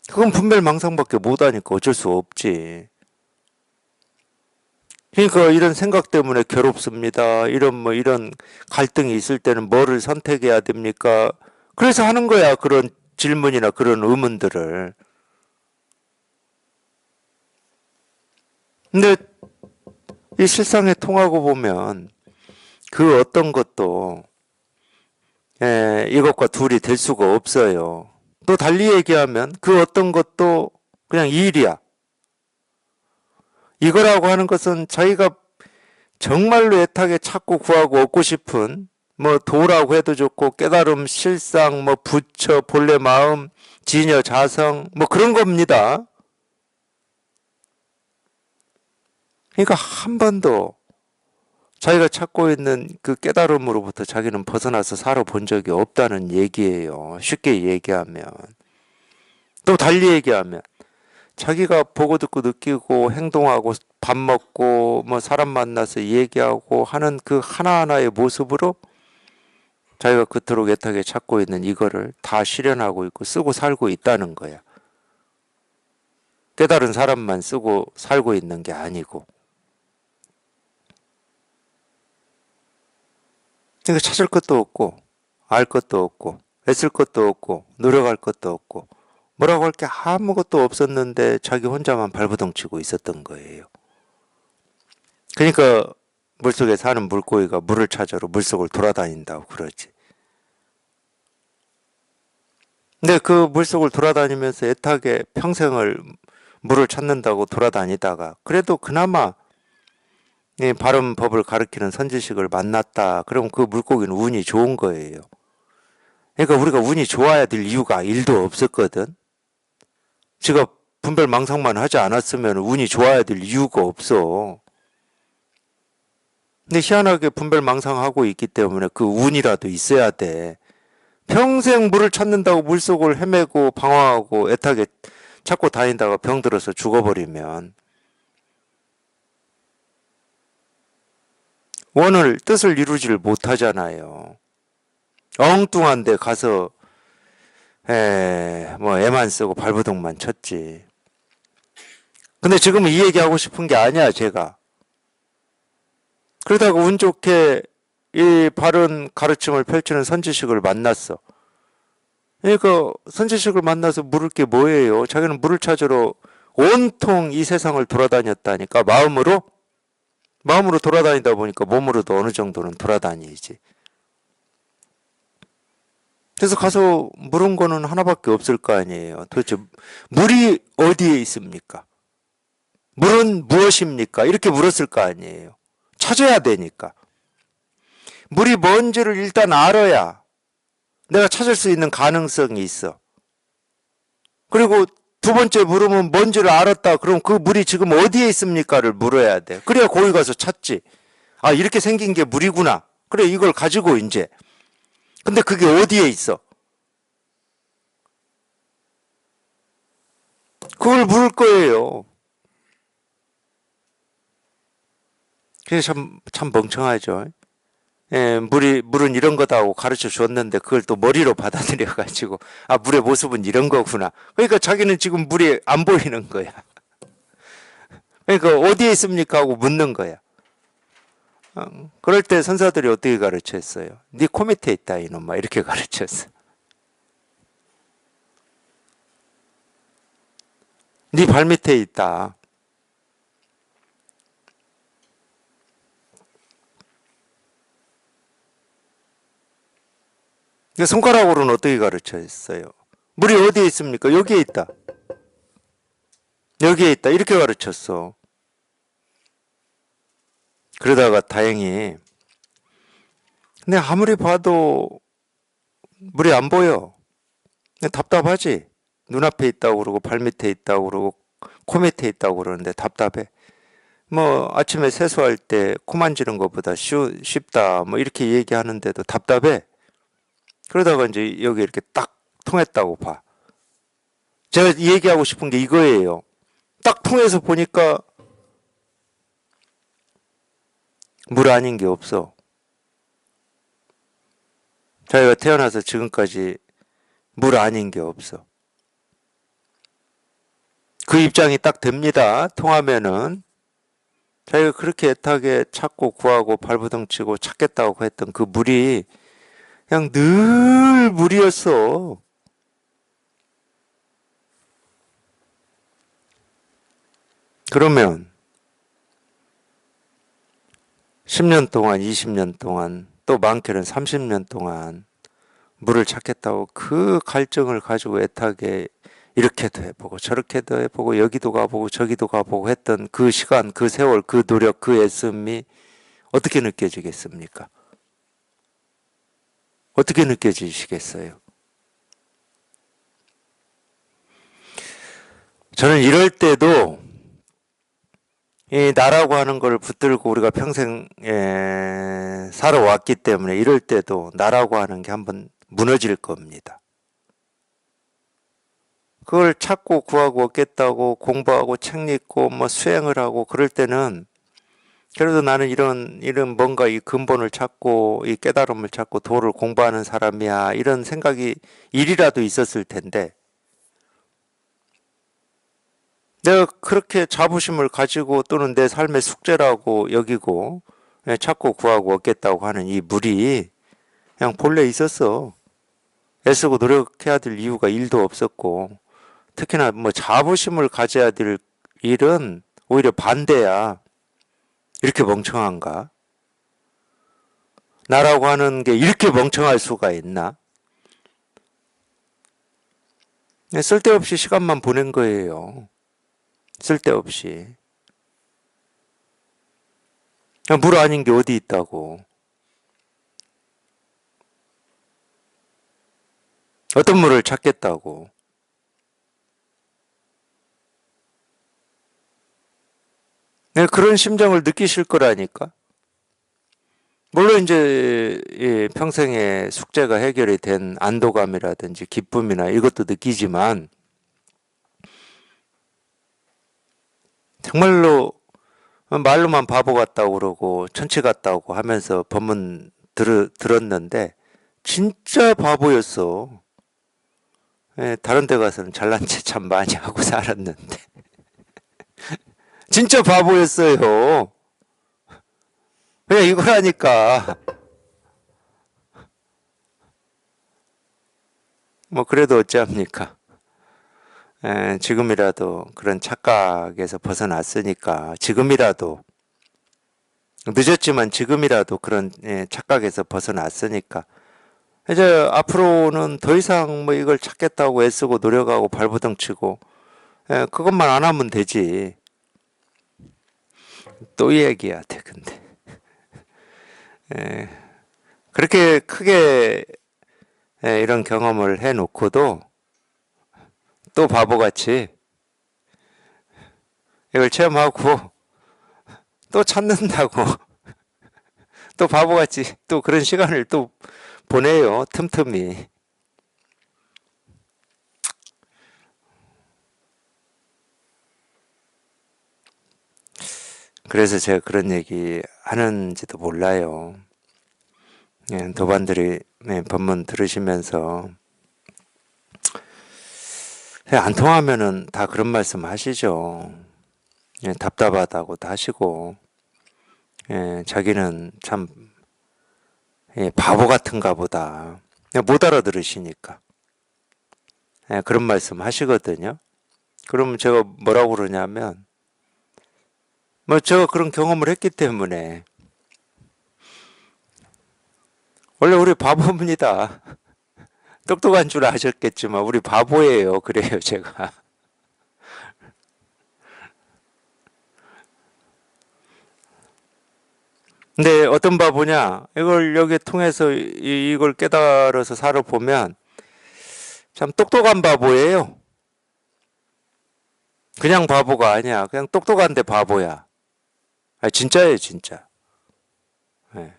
그건 분별 망상밖에 못 하니까 어쩔 수 없지. 그러니까 이런 생각 때문에 괴롭습니다. 이런 갈등이 있을 때는 뭐를 선택해야 됩니까? 그래서 하는 거야. 그런 질문이나 그런 의문들을. 근데 이 실상에 통하고 보면 그 어떤 것도 이것과 둘이 될 수가 없어요. 또 달리 얘기하면 그 어떤 것도 그냥 일이야. 이거라고 하는 것은 자기가 정말로 애타게 찾고 구하고 얻고 싶은 뭐 도라고 해도 좋고 깨달음, 실상, 뭐 부처, 본래 마음, 진여, 자성 뭐 그런 겁니다. 그러니까 한 번도 자기가 찾고 있는 그 깨달음으로부터 자기는 벗어나서 살아본 적이 없다는 얘기예요. 쉽게 얘기하면. 또 달리 얘기하면 자기가 보고 듣고 느끼고 행동하고 밥 먹고 뭐 사람 만나서 얘기하고 하는 그 하나하나의 모습으로 자기가 그토록 애타게 찾고 있는 이거를 다 실현하고 있고 쓰고 살고 있다는 거야. 깨달은 사람만 쓰고 살고 있는 게 아니고. 그러니까 찾을 것도 없고 알 것도 없고 애쓸 것도 없고 노력할 것도 없고 뭐라고 할 게 아무것도 없었는데 자기 혼자만 발버둥 치고 있었던 거예요. 그러니까 물속에 사는 물고기가 물을 찾으러 물속을 돌아다닌다고 그러지. 근데 그 물속을 돌아다니면서 애타게 평생을 물을 찾는다고 돌아다니다가 그래도 그나마 바른 법을 가르치는 선지식을 만났다. 그럼 그 물고기는 운이 좋은 거예요. 그러니까 우리가 운이 좋아야 될 이유가 1도 없었거든. 지가 분별 망상만 하지 않았으면 운이 좋아야 될 이유가 없어. 근데 희한하게 분별망상하고 있기 때문에 그 운이라도 있어야 돼. 평생 물을 찾는다고 물속을 헤매고 방황하고 애타게 찾고 다니다가 병들어서 죽어버리면 원을 뜻을 이루지를 못하잖아요. 엉뚱한 데 가서 뭐 애만 쓰고 발버둥만 쳤지. 근데 지금은 이 얘기하고 싶은 게 아니야, 제가. 그러다가 운 좋게 이 바른 가르침을 펼치는 선지식을 만났어. 그러니까 선지식을 만나서 물을 게 뭐예요? 자기는 물을 찾으러 온통 이 세상을 돌아다녔다니까. 마음으로 돌아다니다 보니까 몸으로도 어느 정도는 돌아다니지. 그래서 가서 물은 거는 하나밖에 없을 거 아니에요. 도대체 물이 어디에 있습니까? 물은 무엇입니까? 이렇게 물었을 거 아니에요. 찾아야 되니까. 물이 뭔지를 일단 알아야 내가 찾을 수 있는 가능성이 있어. 그리고 두 번째 물으면 뭔지를 알았다. 그럼 그 물이 지금 어디에 있습니까를 물어야 돼. 그래야 거기 가서 찾지. 아, 이렇게 생긴 게 물이구나. 그래, 이걸 가지고 이제. 근데 그게 어디에 있어? 그걸 물을 거예요. 그래서 참 멍청하죠. 물은 이런 거다 하고 가르쳐 줬는데 그걸 또 머리로 받아들여가지고, 아, 물의 모습은 이런 거구나. 그러니까 자기는 지금 물이 안 보이는 거야. 그러니까 어디에 있습니까? 하고 묻는 거야. 그럴 때 선사들이 어떻게 가르쳤어요? 네 코 밑에 있다, 이놈아. 이렇게 가르쳤어. 네 발 밑에 있다. 손가락으로는 어떻게 가르쳤어요? 물이 어디에 있습니까? 여기에 있다. 여기에 있다. 이렇게 가르쳤어. 그러다가 다행히, 근데 아무리 봐도 물이 안 보여. 답답하지? 눈앞에 있다고 그러고, 발 밑에 있다고 그러고, 코 밑에 있다고 그러는데 답답해. 뭐, 아침에 세수할 때 코 만지는 것보다 쉽다. 뭐, 이렇게 얘기하는데도 답답해. 그러다가 이제 여기 이렇게 딱 통했다고 봐. 제가 얘기하고 싶은 게 이거예요. 딱 통해서 보니까 물 아닌 게 없어. 자기가 태어나서 지금까지 물 아닌 게 없어. 그 입장이 딱 됩니다. 통하면은 자기가 그렇게 애타게 찾고 구하고 발버둥 치고 찾겠다고 했던 그 물이 그냥 늘 물이었어. 그러면 10년 동안, 20년 동안, 또 많게는 30년 동안 물을 찾겠다고 그 갈증을 가지고 애타게 이렇게도 해보고 저렇게도 해보고 여기도 가보고 저기도 가보고 했던 그 시간, 그 세월, 그 노력, 그 애씀이 어떻게 느껴지겠습니까? 어떻게 느껴지시겠어요? 저는 이럴 때도 이 나라고 하는 걸 붙들고 우리가 평생 살아왔기 때문에 이럴 때도 나라고 하는 게 한번 무너질 겁니다. 그걸 찾고 구하고 얻겠다고 공부하고 책 읽고 뭐 수행을 하고 그럴 때는 그래도 나는 이런 뭔가 이 근본을 찾고 이 깨달음을 찾고 도를 공부하는 사람이야 이런 생각이 일이라도 있었을 텐데 내가 그렇게 자부심을 가지고 또는 내 삶의 숙제라고 여기고 찾고 구하고 얻겠다고 하는 이 물이 그냥 본래 있었어. 애쓰고 노력해야 될 이유가 일도 없었고 특히나 뭐 자부심을 가져야 될 일은 오히려 반대야. 이렇게 멍청한가? 나라고 하는 게 이렇게 멍청할 수가 있나? 쓸데없이 시간만 보낸 거예요. 쓸데없이. 물 아닌 게 어디 있다고. 어떤 물을 찾겠다고. 그런 심정을 느끼실 거라니까. 물론 이제 이 평생의 숙제가 해결이 된 안도감이라든지 기쁨이나 이것도 느끼지만 정말로 말로만 바보 같다고 그러고 천치 같다고 하면서 법문 들었는데 진짜 바보였어. 예, 다른 데 가서는 잘난 체 참 많이 하고 살았는데 진짜 바보였어요. 그냥 이거라니까. 뭐 그래도 어찌합니까? 예, 지금이라도 그런 착각에서 벗어났으니까 지금이라도 늦었지만 지금이라도 그런 착각에서 벗어났으니까 이제 앞으로는 더 이상 뭐 이걸 찾겠다고 애쓰고 노력하고 발버둥 치고 그것만 안 하면 되지. 또 얘기해야 돼 근데 그렇게 크게 이런 경험을 해놓고도 또 바보같이 이걸 체험하고 또 찾는다고 또 바보같이 또 그런 시간을 또 보내요 틈틈이. 그래서 제가 그런 얘기 하는지도 몰라요. 도반들이 법문 들으시면서 안 통하면은 다 그런 말씀 하시죠. 답답하다고도 하시고 자기는 참 바보 같은가 보다. 못 알아들으시니까 그런 말씀 하시거든요. 그러면 제가 뭐라고 그러냐면 뭐 제가 그런 경험을 했기 때문에 원래 우리 바보입니다. 똑똑한 줄 아셨겠지만 우리 바보예요. 그래요 제가. 근데 어떤 바보냐? 이걸 여기 통해서 이걸 깨달아서 살아보면 참 똑똑한 바보예요. 그냥 바보가 아니야. 그냥 똑똑한데 바보야. 아, 진짜예요, 진짜. 예.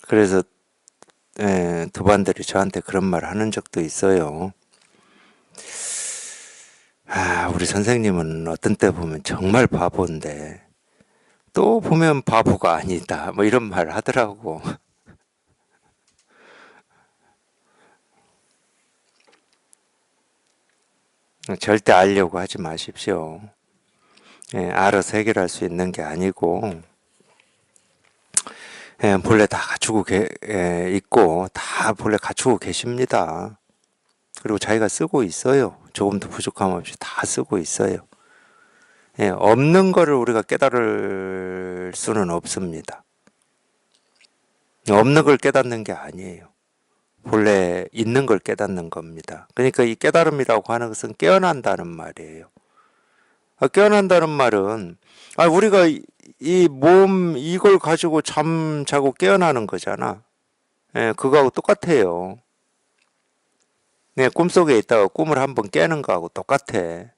그래서 도반들이 저한테 그런 말 하는 적도 있어요. 아, 우리 선생님은 어떤 때 보면 정말 바보인데 또 보면 바보가 아니다. 뭐 이런 말 하더라고. 절대 알려고 하지 마십시오. 알아서 해결할 수 있는 게 아니고 본래 다 갖추고 있고 다 본래 갖추고 계십니다. 그리고 자기가 쓰고 있어요. 조금도 부족함 없이 다 쓰고 있어요. 없는 거를 우리가 깨달을 수는 없습니다. 없는 걸 깨닫는 게 아니에요. 본래 있는 걸 깨닫는 겁니다. 그러니까 이 깨달음이라고 하는 것은 깨어난다는 말이에요. 깨어난다는 말은 우리가 이 몸 이걸 가지고 잠 자고 깨어나는 거잖아. 그거하고 똑같아요. 꿈속에 있다가 꿈을 한번 깨는 거하고 똑같아.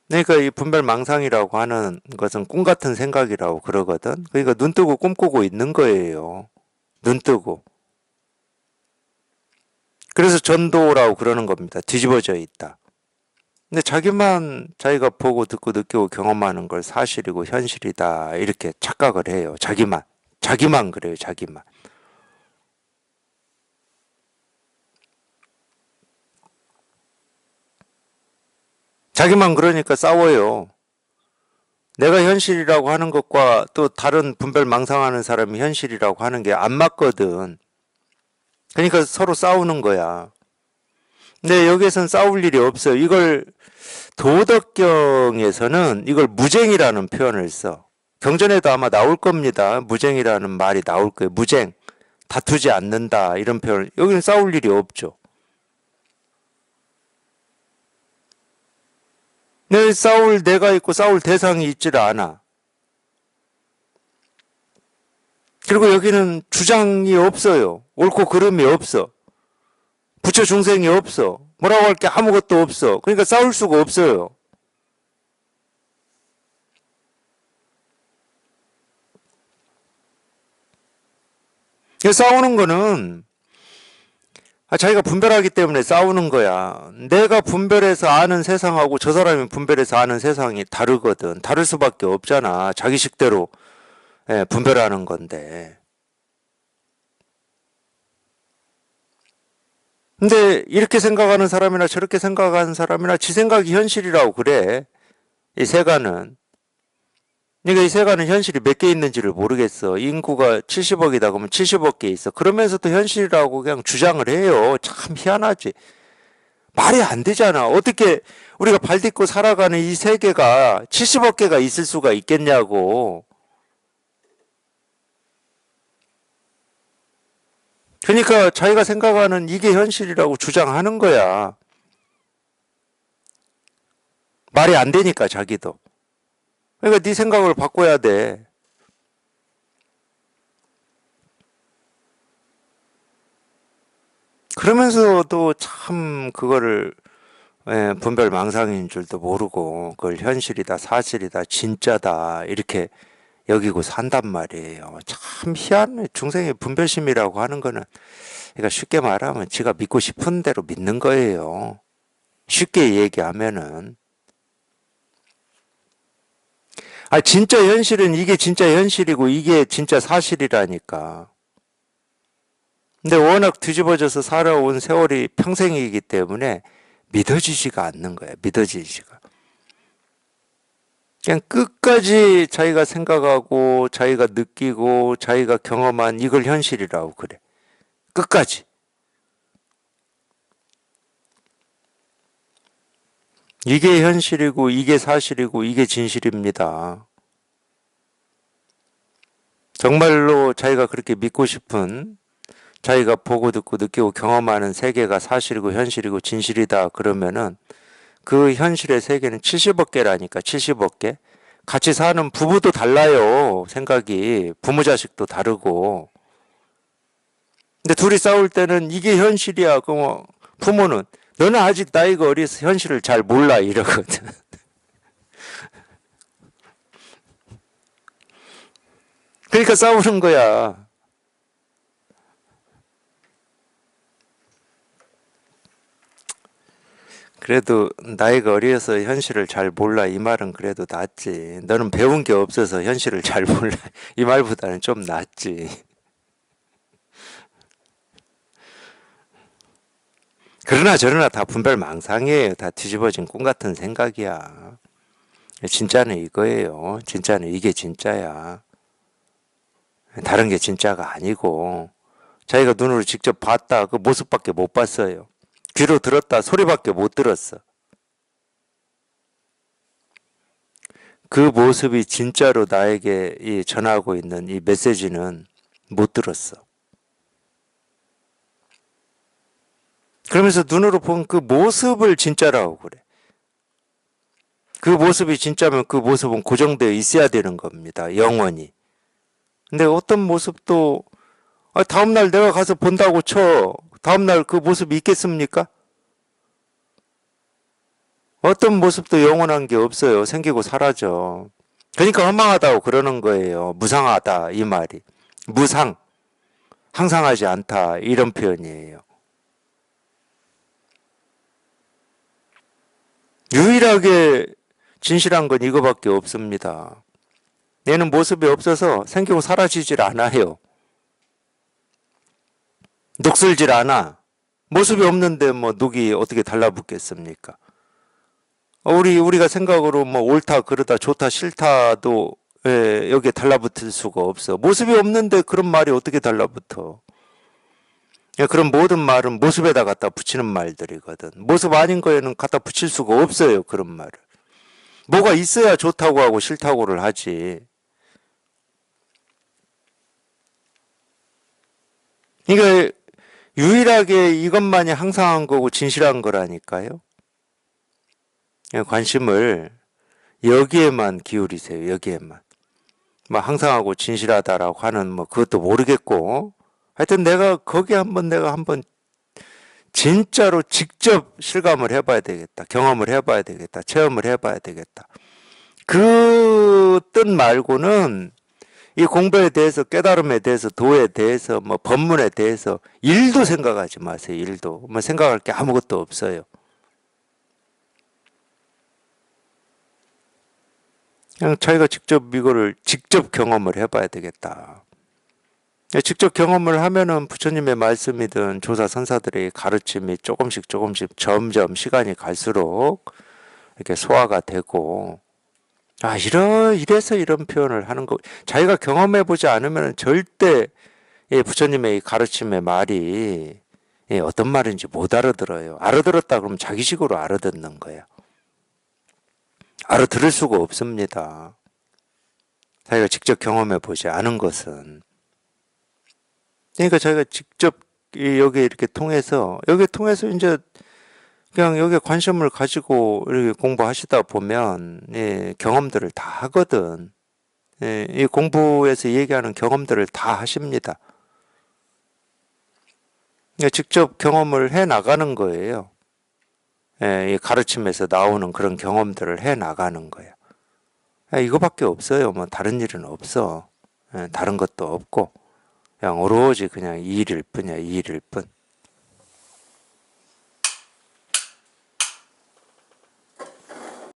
그러니까 이 분별망상이라고 하는 것은 꿈 같은 생각이라고 그러거든. 그러니까 눈 뜨고 꿈꾸고 있는 거예요. 눈 뜨고. 그래서 전도라고 그러는 겁니다. 뒤집어져 있다. 근데 자기만 자기가 보고 듣고 느끼고 경험하는 걸 사실이고 현실이다 이렇게 착각을 해요. 자기만 그래요. 자기만. 자기만 그러니까 싸워요. 내가 현실이라고 하는 것과 또 다른 분별 망상하는 사람이 현실이라고 하는 게 안 맞거든. 그러니까 서로 싸우는 거야. 근데 여기에선 싸울 일이 없어요. 이걸 도덕경에서는 이걸 무쟁이라는 표현을 써. 경전에도 아마 나올 겁니다. 무쟁이라는 말이 나올 거예요. 무쟁. 다투지 않는다. 이런 표현. 여기는 싸울 일이 없죠. 싸울 내가 있고 싸울 대상이 있질 않아. 그리고 여기는 주장이 없어요. 옳고 그름이 없어. 부처 중생이 없어. 뭐라고 할 게 아무것도 없어. 그러니까 싸울 수가 없어요. 싸우는 거는 자기가 분별하기 때문에 싸우는 거야. 내가 분별해서 아는 세상하고 저 사람이 분별해서 아는 세상이 다르거든. 다를 수밖에 없잖아. 자기 식대로 분별하는 건데. 근데 이렇게 생각하는 사람이나 저렇게 생각하는 사람이나 지 생각이 현실이라고 그래. 이 세간은. 그러니까 이 세간은 현실이 몇 개 있는지를 모르겠어. 인구가 70억이다 그러면 70억 개 있어. 그러면서도 현실이라고 그냥 주장을 해요. 참 희한하지. 말이 안 되잖아. 어떻게 우리가 발 딛고 살아가는 이 세계가 70억 개가 있을 수가 있겠냐고. 그러니까 자기가 생각하는 이게 현실이라고 주장하는 거야. 말이 안 되니까 자기도. 그러니까 네 생각을 바꿔야 돼. 그러면서도 참 그거를 분별 망상인 줄도 모르고 그걸 현실이다, 사실이다, 진짜다 이렇게 여기고 산단 말이에요. 참 희한해. 중생의 분별심이라고 하는 거는 그러니까 쉽게 말하면 지가 믿고 싶은 대로 믿는 거예요. 쉽게 얘기하면은 진짜 현실은 이게 진짜 현실이고 이게 진짜 사실이라니까. 근데 워낙 뒤집어져서 살아온 세월이 평생이기 때문에 믿어지지가 않는 거야. 믿어지지가. 그냥 끝까지 자기가 생각하고 자기가 느끼고 자기가 경험한 이걸 현실이라고 그래. 끝까지. 이게 현실이고 이게 사실이고 이게 진실입니다. 정말로 자기가 그렇게 믿고 싶은 자기가 보고 듣고 느끼고 경험하는 세계가 사실이고 현실이고 진실이다 그러면은 그 현실의 세계는 70억 개라니까. 70억 개. 같이 사는 부부도 달라요. 생각이. 부모 자식도 다르고. 근데 둘이 싸울 때는 이게 현실이야. 그럼 부모는 너는 아직 나이가 어려서 현실을 잘 몰라 이러거든. 그러니까 싸우는 거야. 그래도 나이가 어려서 현실을 잘 몰라 이 말은 그래도 낫지. 너는 배운 게 없어서 현실을 잘 몰라 이 말보다는 좀 낫지. 그러나 저러나 다 분별망상이에요. 다 뒤집어진 꿈 같은 생각이야. 진짜는 이거예요. 진짜는 이게 진짜야. 다른 게 진짜가 아니고 자기가 눈으로 직접 봤다 그 모습밖에 못 봤어요. 귀로 들었다 소리밖에 못 들었어. 그 모습이 진짜로 나에게 이 전하고 있는 이 메시지는 못 들었어. 그러면서 눈으로 본 그 모습을 진짜라고 그래. 그 모습이 진짜면 그 모습은 고정되어 있어야 되는 겁니다. 영원히. 근데 어떤 모습도 다음날 내가 가서 본다고 쳐. 다음날 그 모습이 있겠습니까? 어떤 모습도 영원한 게 없어요. 생기고 사라져. 그러니까 허망하다고 그러는 거예요. 무상하다 이 말이. 무상. 항상하지 않다 이런 표현이에요. 유일하게 진실한 건 이거밖에 없습니다. 얘는 모습이 없어서 생기고 사라지질 않아요. 녹슬질 않아. 모습이 없는데 뭐 녹이 어떻게 달라붙겠습니까? 우리가 생각으로 뭐 옳다, 그르다, 좋다, 싫다도 여기에 달라붙을 수가 없어. 모습이 없는데 그런 말이 어떻게 달라붙어? 그런 모든 말은 모습에다 갖다 붙이는 말들이거든. 모습 아닌 거에는 갖다 붙일 수가 없어요. 그런 말을. 뭐가 있어야 좋다고 하고 싫다고를 하지. 그러니까 유일하게 이것만이 항상한 거고 진실한 거라니까요. 관심을 여기에만 기울이세요. 여기에만. 뭐 항상하고 진실하다라고 하는 뭐 그것도 모르겠고 하여튼 내가 한번 진짜로 직접 실감을 해봐야 되겠다. 경험을 해봐야 되겠다. 체험을 해봐야 되겠다. 그 뜻 말고는 이 공부에 대해서, 깨달음에 대해서, 도에 대해서, 뭐 법문에 대해서 일도 생각하지 마세요. 일도. 뭐 생각할 게 아무것도 없어요. 그냥 자기가 직접 이거를 직접 경험을 해봐야 되겠다. 직접 경험을 하면은 부처님의 말씀이든 조사 선사들의 가르침이 조금씩 점점 시간이 갈수록 이렇게 소화가 되고, 이래서 이런 표현을 하는 거. 자기가 경험해보지 않으면 절대 이 부처님의 이 가르침의 말이 어떤 말인지 못 알아들어요. 알아들었다 그러면 자기식으로 알아듣는 거예요. 알아들을 수가 없습니다. 자기가 직접 경험해보지 않은 것은. 그러니까 자기가 직접 여기 이렇게 통해서, 이제 그냥 여기에 관심을 가지고 이렇게 공부하시다 보면 경험들을 다 하거든. 이 공부에서 얘기하는 경험들을 다 하십니다. 그러니까 직접 경험을 해 나가는 거예요. 이 가르침에서 나오는 그런 경험들을 해 나가는 거예요. 이거밖에 없어요. 뭐 다른 일은 없어. 다른 것도 없고 그냥 오로지 그냥 이 일일 뿐이야. 이 일일 뿐.